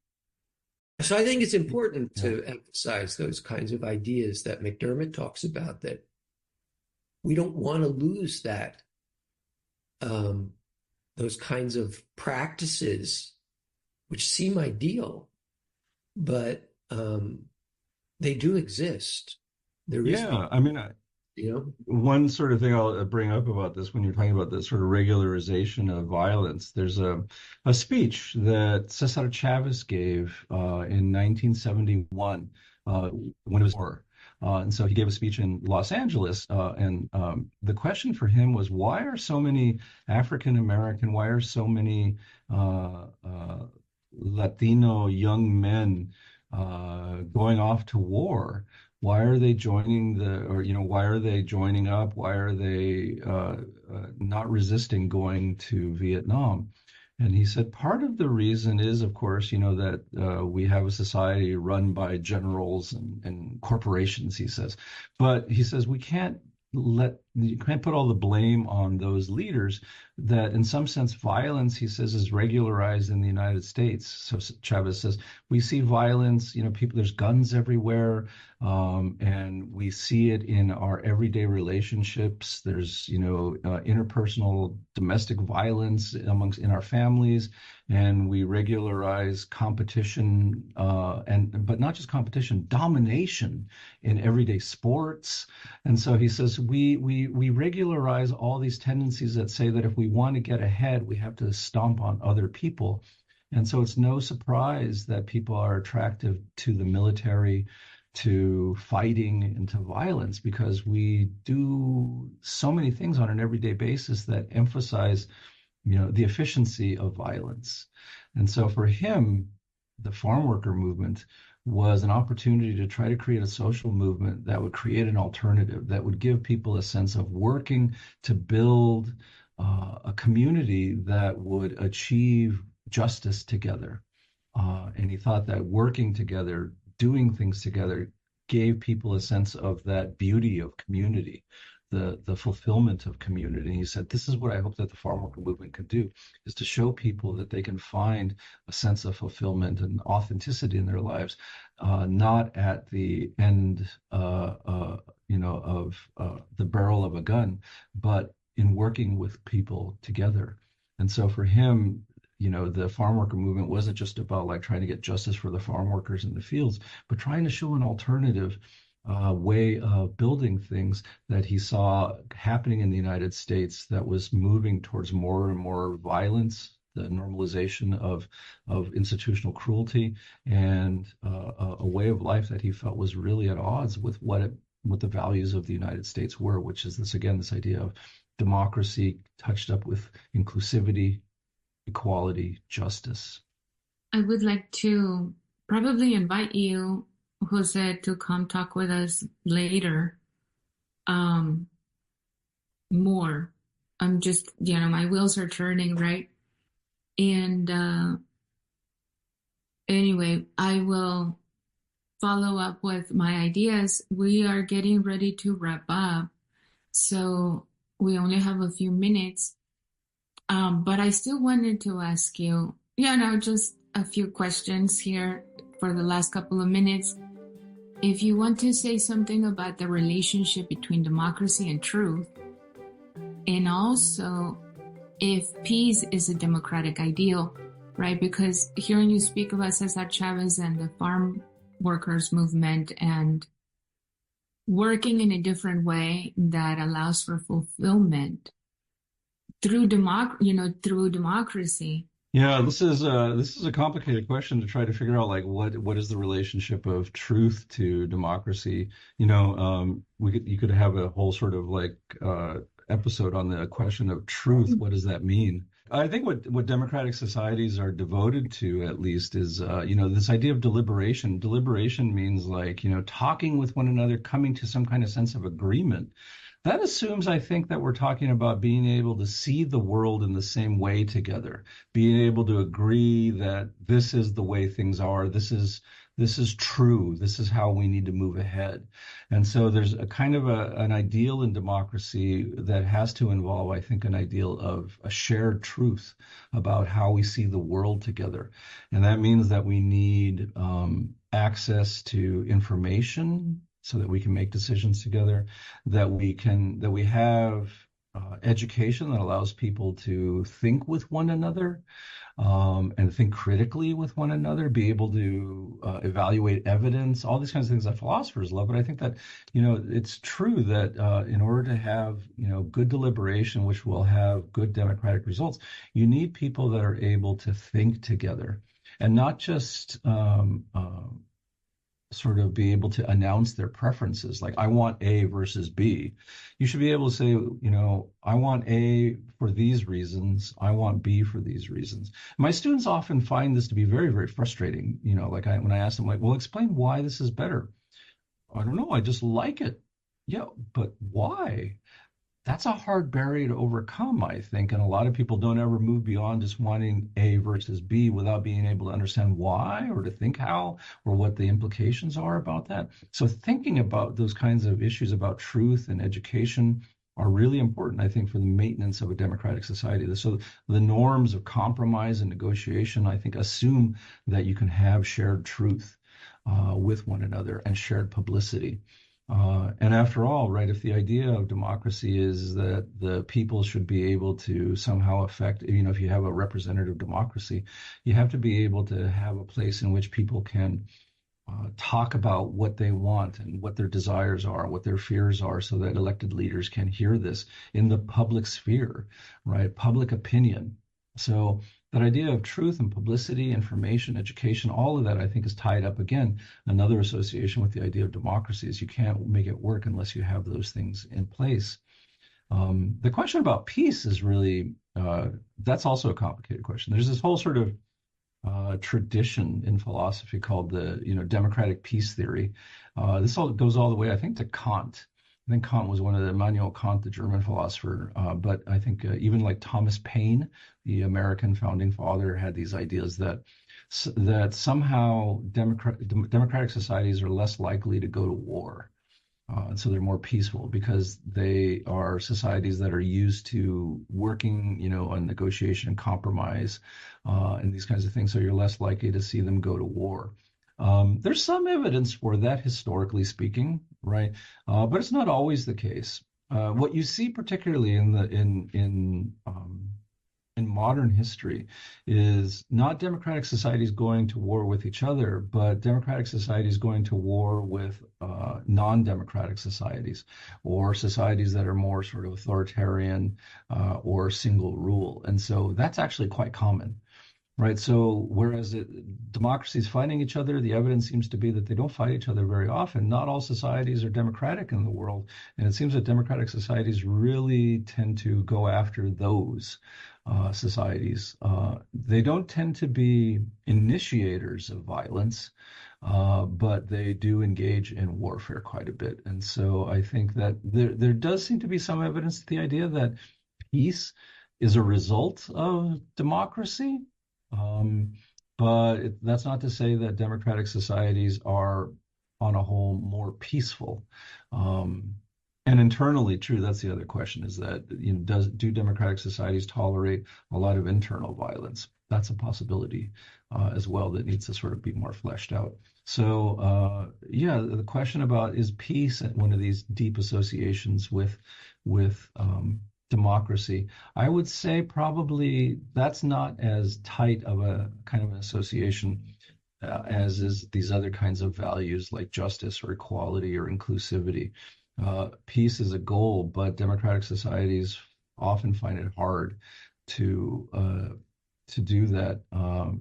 So I think it's important to emphasize those kinds of ideas that McDermott talks about, that we don't want to lose that, those kinds of practices which seem ideal, but they do exist. There is, Yeah, I mean, you know, one sort of thing I'll bring up about this when you're talking about the sort of regularization of violence, there's a speech that Cesar Chavez gave in 1971 when it was war. And so he gave a speech in Los Angeles, and the question for him was, why are so many African American, why are so many Latino young men going off to war? Why are they joining why are they joining up? Why are they not resisting going to Vietnam? And he said part of the reason is, of course, that we have a society run by generals and corporations, he says. But he says you can't put all the blame on those leaders, that in some sense violence, he says, is regularized in the United States. So Chavez says we see violence, people, there's guns everywhere, and we see it in our everyday relationships. There's interpersonal domestic violence in our families, and we regularize competition, but not just competition, domination in everyday sports. And so he says we regularize all these tendencies that say that if we want to get ahead, we have to stomp on other people. And so it's no surprise that people are attracted to the military, to fighting, and to violence, because we do so many things on an everyday basis that emphasize, the efficiency of violence. And so for him, the farm worker movement was an opportunity to try to create a social movement that would create an alternative, that would give people a sense of working to build a community that would achieve justice together. And he thought that working together, doing things together, gave people a sense of that beauty of community, the fulfillment of community. And he said, this is what I hope that the farm worker movement can do, is to show people that they can find a sense of fulfillment and authenticity in their lives, not at the end, of the barrel of a gun, but in working with people together. And so for him, the farm worker movement wasn't just about like trying to get justice for the farm workers in the fields, but trying to show an alternative way of building things that he saw happening in the United States that was moving towards more and more violence, the normalization of institutional cruelty, and a way of life that he felt was really at odds with what the values of the United States were, which is this idea of democracy touched up with inclusivity, equality, justice. I would like to probably invite you, Jose, to come talk with us later. More. I'm just, my wheels are turning, right? And anyway, I will follow up with my ideas. We are getting ready to wrap up, so we only have a few minutes. But I still wanted to ask you, just a few questions here for the last couple of minutes. If you want to say something about the relationship between democracy and truth, and also if peace is a democratic ideal, right? Because hearing you speak about Cesar Chavez and the farm workers movement and working in a different way that allows for fulfillment through democracy. Yeah, this is a complicated question to try to figure out, like what is the relationship of truth to democracy. You could have a whole sort of episode on the question of truth. What does that mean? I think what democratic societies are devoted to, at least, is this idea of deliberation. Deliberation means talking with one another, coming to some kind of sense of agreement. That assumes, I think, that we're talking about being able to see the world in the same way together, being able to agree that this is the way things are, this is true, this is how we need to move ahead. And so there's a kind of an ideal in democracy that has to involve, I think, an ideal of a shared truth about how we see the world together. And that means that we need access to information, so that we can make decisions together, that we have education that allows people to think with one another, and think critically with one another, be able to evaluate evidence, all these kinds of things that philosophers love. But I think that, it's true that in order to have, good deliberation, which will have good democratic results, you need people that are able to think together and not just sort of be able to announce their preferences. Like, I want A versus B. You should be able to say, I want A for these reasons. I want B for these reasons. My students often find this to be very, very frustrating. When I ask them, well, explain why this is better. I don't know. I just like it. Yeah, but why? That's a hard barrier to overcome, I think. And a lot of people don't ever move beyond just wanting A versus B without being able to understand why or to think how or what the implications are about that. So thinking about those kinds of issues about truth and education are really important, I think, for the maintenance of a democratic society. So the norms of compromise and negotiation, I think, assume that you can have shared truth with one another and shared publicity. And after all, right, if the idea of democracy is that the people should be able to somehow affect, if you have a representative democracy, you have to be able to have a place in which people can talk about what they want and what their desires are, what their fears are, so that elected leaders can hear this in the public sphere, right? Public opinion. So that idea of truth and publicity, information, education, all of that, I think, is tied up, again, another association with the idea of democracy is you can't make it work unless you have those things in place. The question about peace is really, that's also a complicated question. There's this whole sort of tradition in philosophy called the, democratic peace theory. This all goes all the way, I think, to Kant. I think Kant was one of the Immanuel Kant, the German philosopher, but I think even like Thomas Paine, the American founding father, had these ideas that somehow democratic societies are less likely to go to war. And so they're more peaceful because they are societies that are used to working, on negotiation and compromise and these kinds of things. So you're less likely to see them go to war. There's some evidence for that, historically speaking, right? But it's not always the case. What you see, particularly in modern history, is not democratic societies going to war with each other, but democratic societies going to war with non-democratic societies, or societies that are more sort of authoritarian or single rule. And so that's actually quite common. Right. So whereas democracies fighting each other, the evidence seems to be that they don't fight each other very often. Not all societies are democratic in the world. And it seems that democratic societies really tend to go after those societies. They don't tend to be initiators of violence, but they do engage in warfare quite a bit. And so I think that there does seem to be some evidence to the idea that peace is a result of democracy. But that's not to say that democratic societies are, on a whole, more peaceful. And internally, true, that's the other question, is that, do democratic societies tolerate a lot of internal violence? That's a possibility as well that needs to sort of be more fleshed out. So, the question about, is peace one of these deep associations with democracy? I would say probably that's not as tight of a kind of an association as is these other kinds of values like justice or equality or inclusivity. Peace is a goal, but democratic societies often find it hard to do that,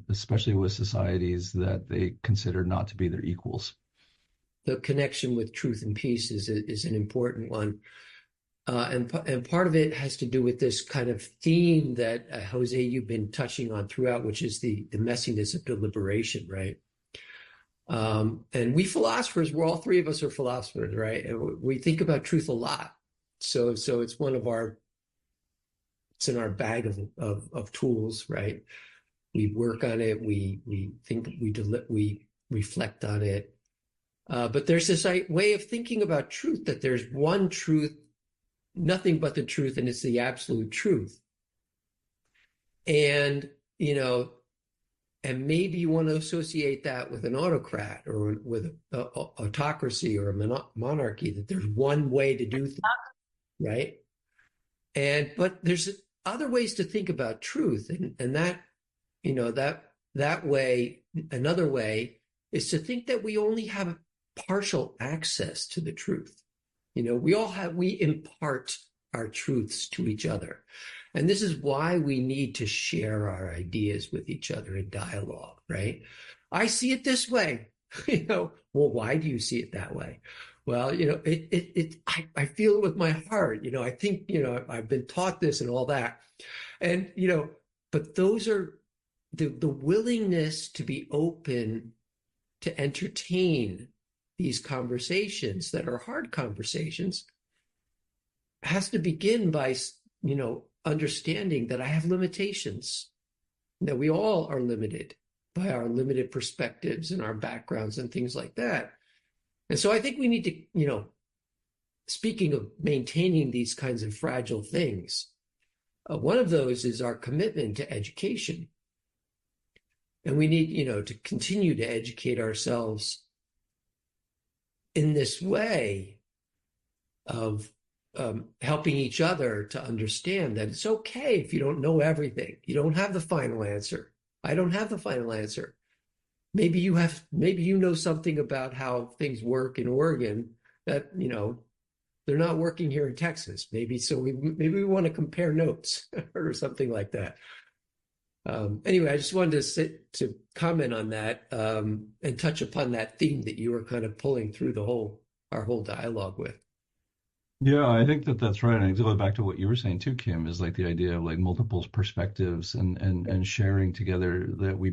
especially with societies that they consider not to be their equals. The connection with truth and peace is an important one. And part of it has to do with this kind of theme that, Jose, you've been touching on throughout, which is the messiness of deliberation, right? And we philosophers, all three of us are philosophers, right? And we think about truth a lot. So it's it's in our bag of tools, right? We work on it, we think, we reflect on it. But there's this way of thinking about truth, that there's one truth, nothing but the truth, and it's the absolute truth. And, and maybe you want to associate that with an autocrat or with an autocracy or a monarchy, that there's one way to do things, right? But there's other ways to think about truth, and that that way, another way is to think that we only have partial access to the truth. We impart our truths to each other. And this is why we need to share our ideas with each other in dialogue, right? I see it this way. Well, why do you see it that way? Well, I feel it with my heart. I think, I've been taught this and all that. And, but those are the willingness to be open to entertain these conversations that are hard conversations has to begin by, understanding that I have limitations, that we all are limited by our limited perspectives and our backgrounds and things like that. And so I think we need to, speaking of maintaining these kinds of fragile things, one of those is our commitment to education. And we need, to continue to educate ourselves in this way of helping each other to understand that it's okay if you don't know everything. You don't have the final answer. I don't have the final answer. Maybe you know something about how things work in Oregon that, they're not working here in Texas. Maybe we want to compare notes or something like that. Anyway, I just wanted to comment on that and touch upon that theme that you were kind of pulling through our whole dialogue with. Yeah, I think that's right. And it goes back to what you were saying too, Kim, is like the idea of like multiple perspectives and sharing together that we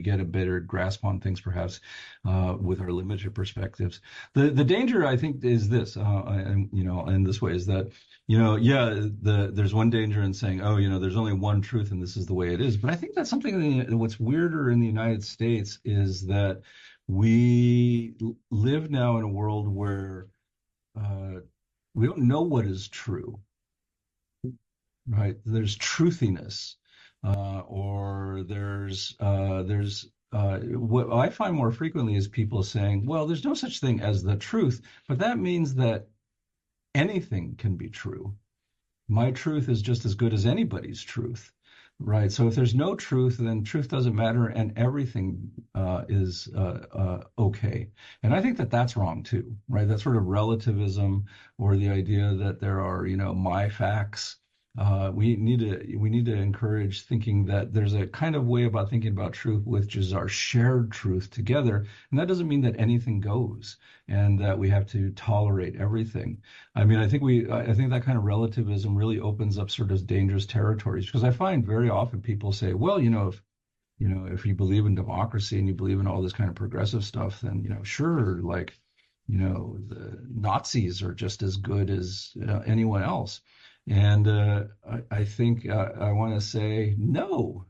get a better grasp on things perhaps with our limited perspectives. The danger I think is this, and in this way is that, there's one danger in saying, oh, there's only one truth and this is the way it is. But I think that's something what's weirder in the United States is that we live now in a world where we don't know what is true, right? There's truthiness, or there's what I find more frequently is people saying, well, there's no such thing as the truth, but that means that anything can be true. My truth is just as good as anybody's truth, right? So if there's no truth, then truth doesn't matter and everything is okay. And I think that that's wrong too, right? That sort of relativism or the idea that there are, my facts. We need to encourage thinking that there's a kind of way about thinking about truth, which is our shared truth together. And that doesn't mean that anything goes and that we have to tolerate everything. I mean, I think that kind of relativism really opens up sort of dangerous territories, because I find very often people say, well, if you believe in democracy and you believe in all this kind of progressive stuff, then, sure, like, the Nazis are just as good as anyone else. And I think I want to say no.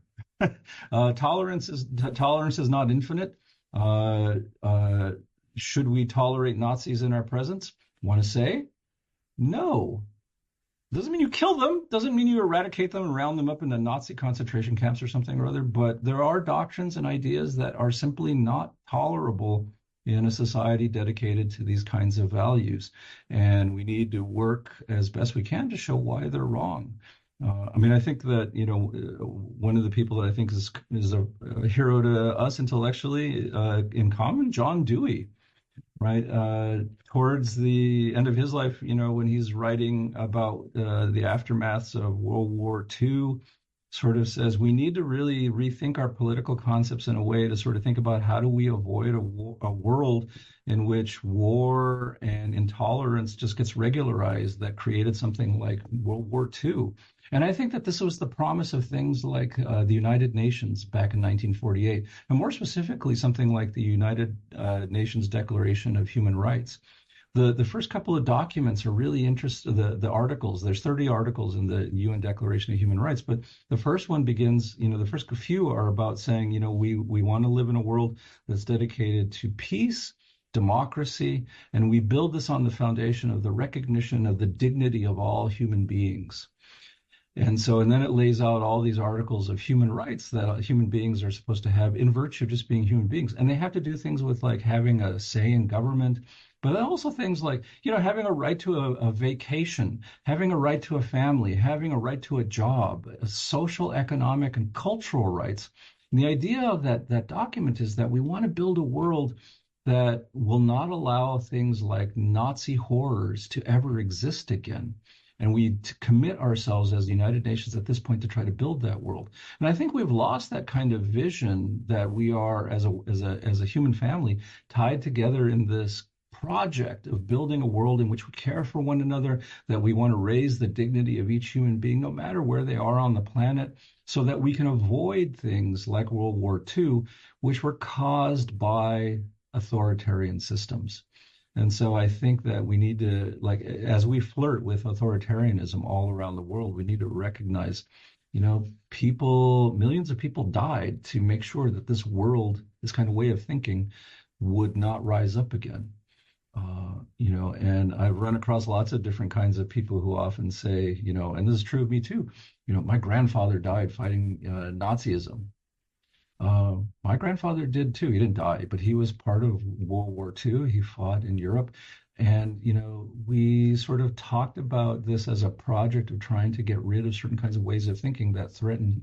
Tolerance is not infinite. Should we tolerate Nazis in our presence? Want to say no. Doesn't mean you kill them. Doesn't mean you eradicate them and round them up into Nazi concentration camps or something or other. But there are doctrines and ideas that are simply not tolerable in a society dedicated to these kinds of values. And we need to work as best we can to show why they're wrong. I think that, one of the people that I think is a hero to us intellectually in common, John Dewey, right? Towards the end of his life, when he's writing about the aftermaths of World War II, sort of says we need to really rethink our political concepts in a way to sort of think about how do we avoid a world in which war and intolerance just gets regularized that created something like World War II. And I think that this was the promise of things like the United Nations back in 1948, and more specifically, something like the United Nations Declaration of Human Rights. The first couple of documents are really interesting. The articles, there's 30 articles in the UN Declaration of Human Rights, but the first one begins, the first few are about saying, we want to live in a world that's dedicated to peace, democracy, and we build this on the foundation of the recognition of the dignity of all human beings. And then it lays out all these articles of human rights that human beings are supposed to have in virtue of just being human beings. And they have to do things with like having a say in government, but also things like, having a right to a vacation, having a right to a family, having a right to a job, social, economic, and cultural rights. And the idea of that document is that we want to build a world that will not allow things like Nazi horrors to ever exist again. And we commit ourselves as the United Nations at this point to try to build that world. And I think we've lost that kind of vision that we are as a human family tied together in this project of building a world in which we care for one another, that we want to raise the dignity of each human being, no matter where they are on the planet, so that we can avoid things like World War II, which were caused by authoritarian systems. And so I think that we need to, like, as we flirt with authoritarianism all around the world, we need to recognize, millions of people died to make sure that this world, this kind of way of thinking would not rise up again. And I've run across lots of different kinds of people who often say, and this is true of me too, my grandfather died fighting Nazism. My grandfather did too. He didn't die, but he was part of World War II. He fought in Europe. And, we sort of talked about this as a project of trying to get rid of certain kinds of ways of thinking that threaten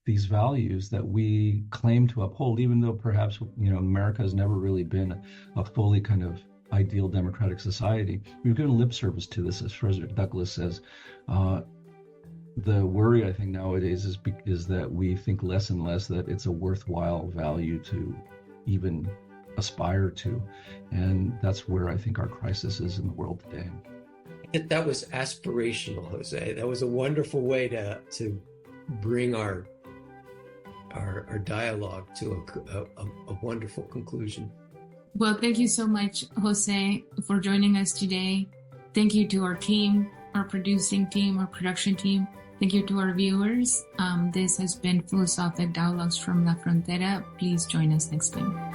these values that we claim to uphold, even though perhaps, America has never really been a fully kind of ideal democratic society. We've given lip service to this, as Frederick Douglass says. The worry, I think, nowadays is that we think less and less that it's a worthwhile value to even aspire to. And that's where I think our crisis is in the world today. That was aspirational, Jose. That was a wonderful way to bring our dialogue to a wonderful conclusion. Well, thank you so much, Jose, for joining us today. Thank you to our team, our producing team, our production team. Thank you to our viewers. This has been Philosophic Dialogues from La Frontera. Please join us next time.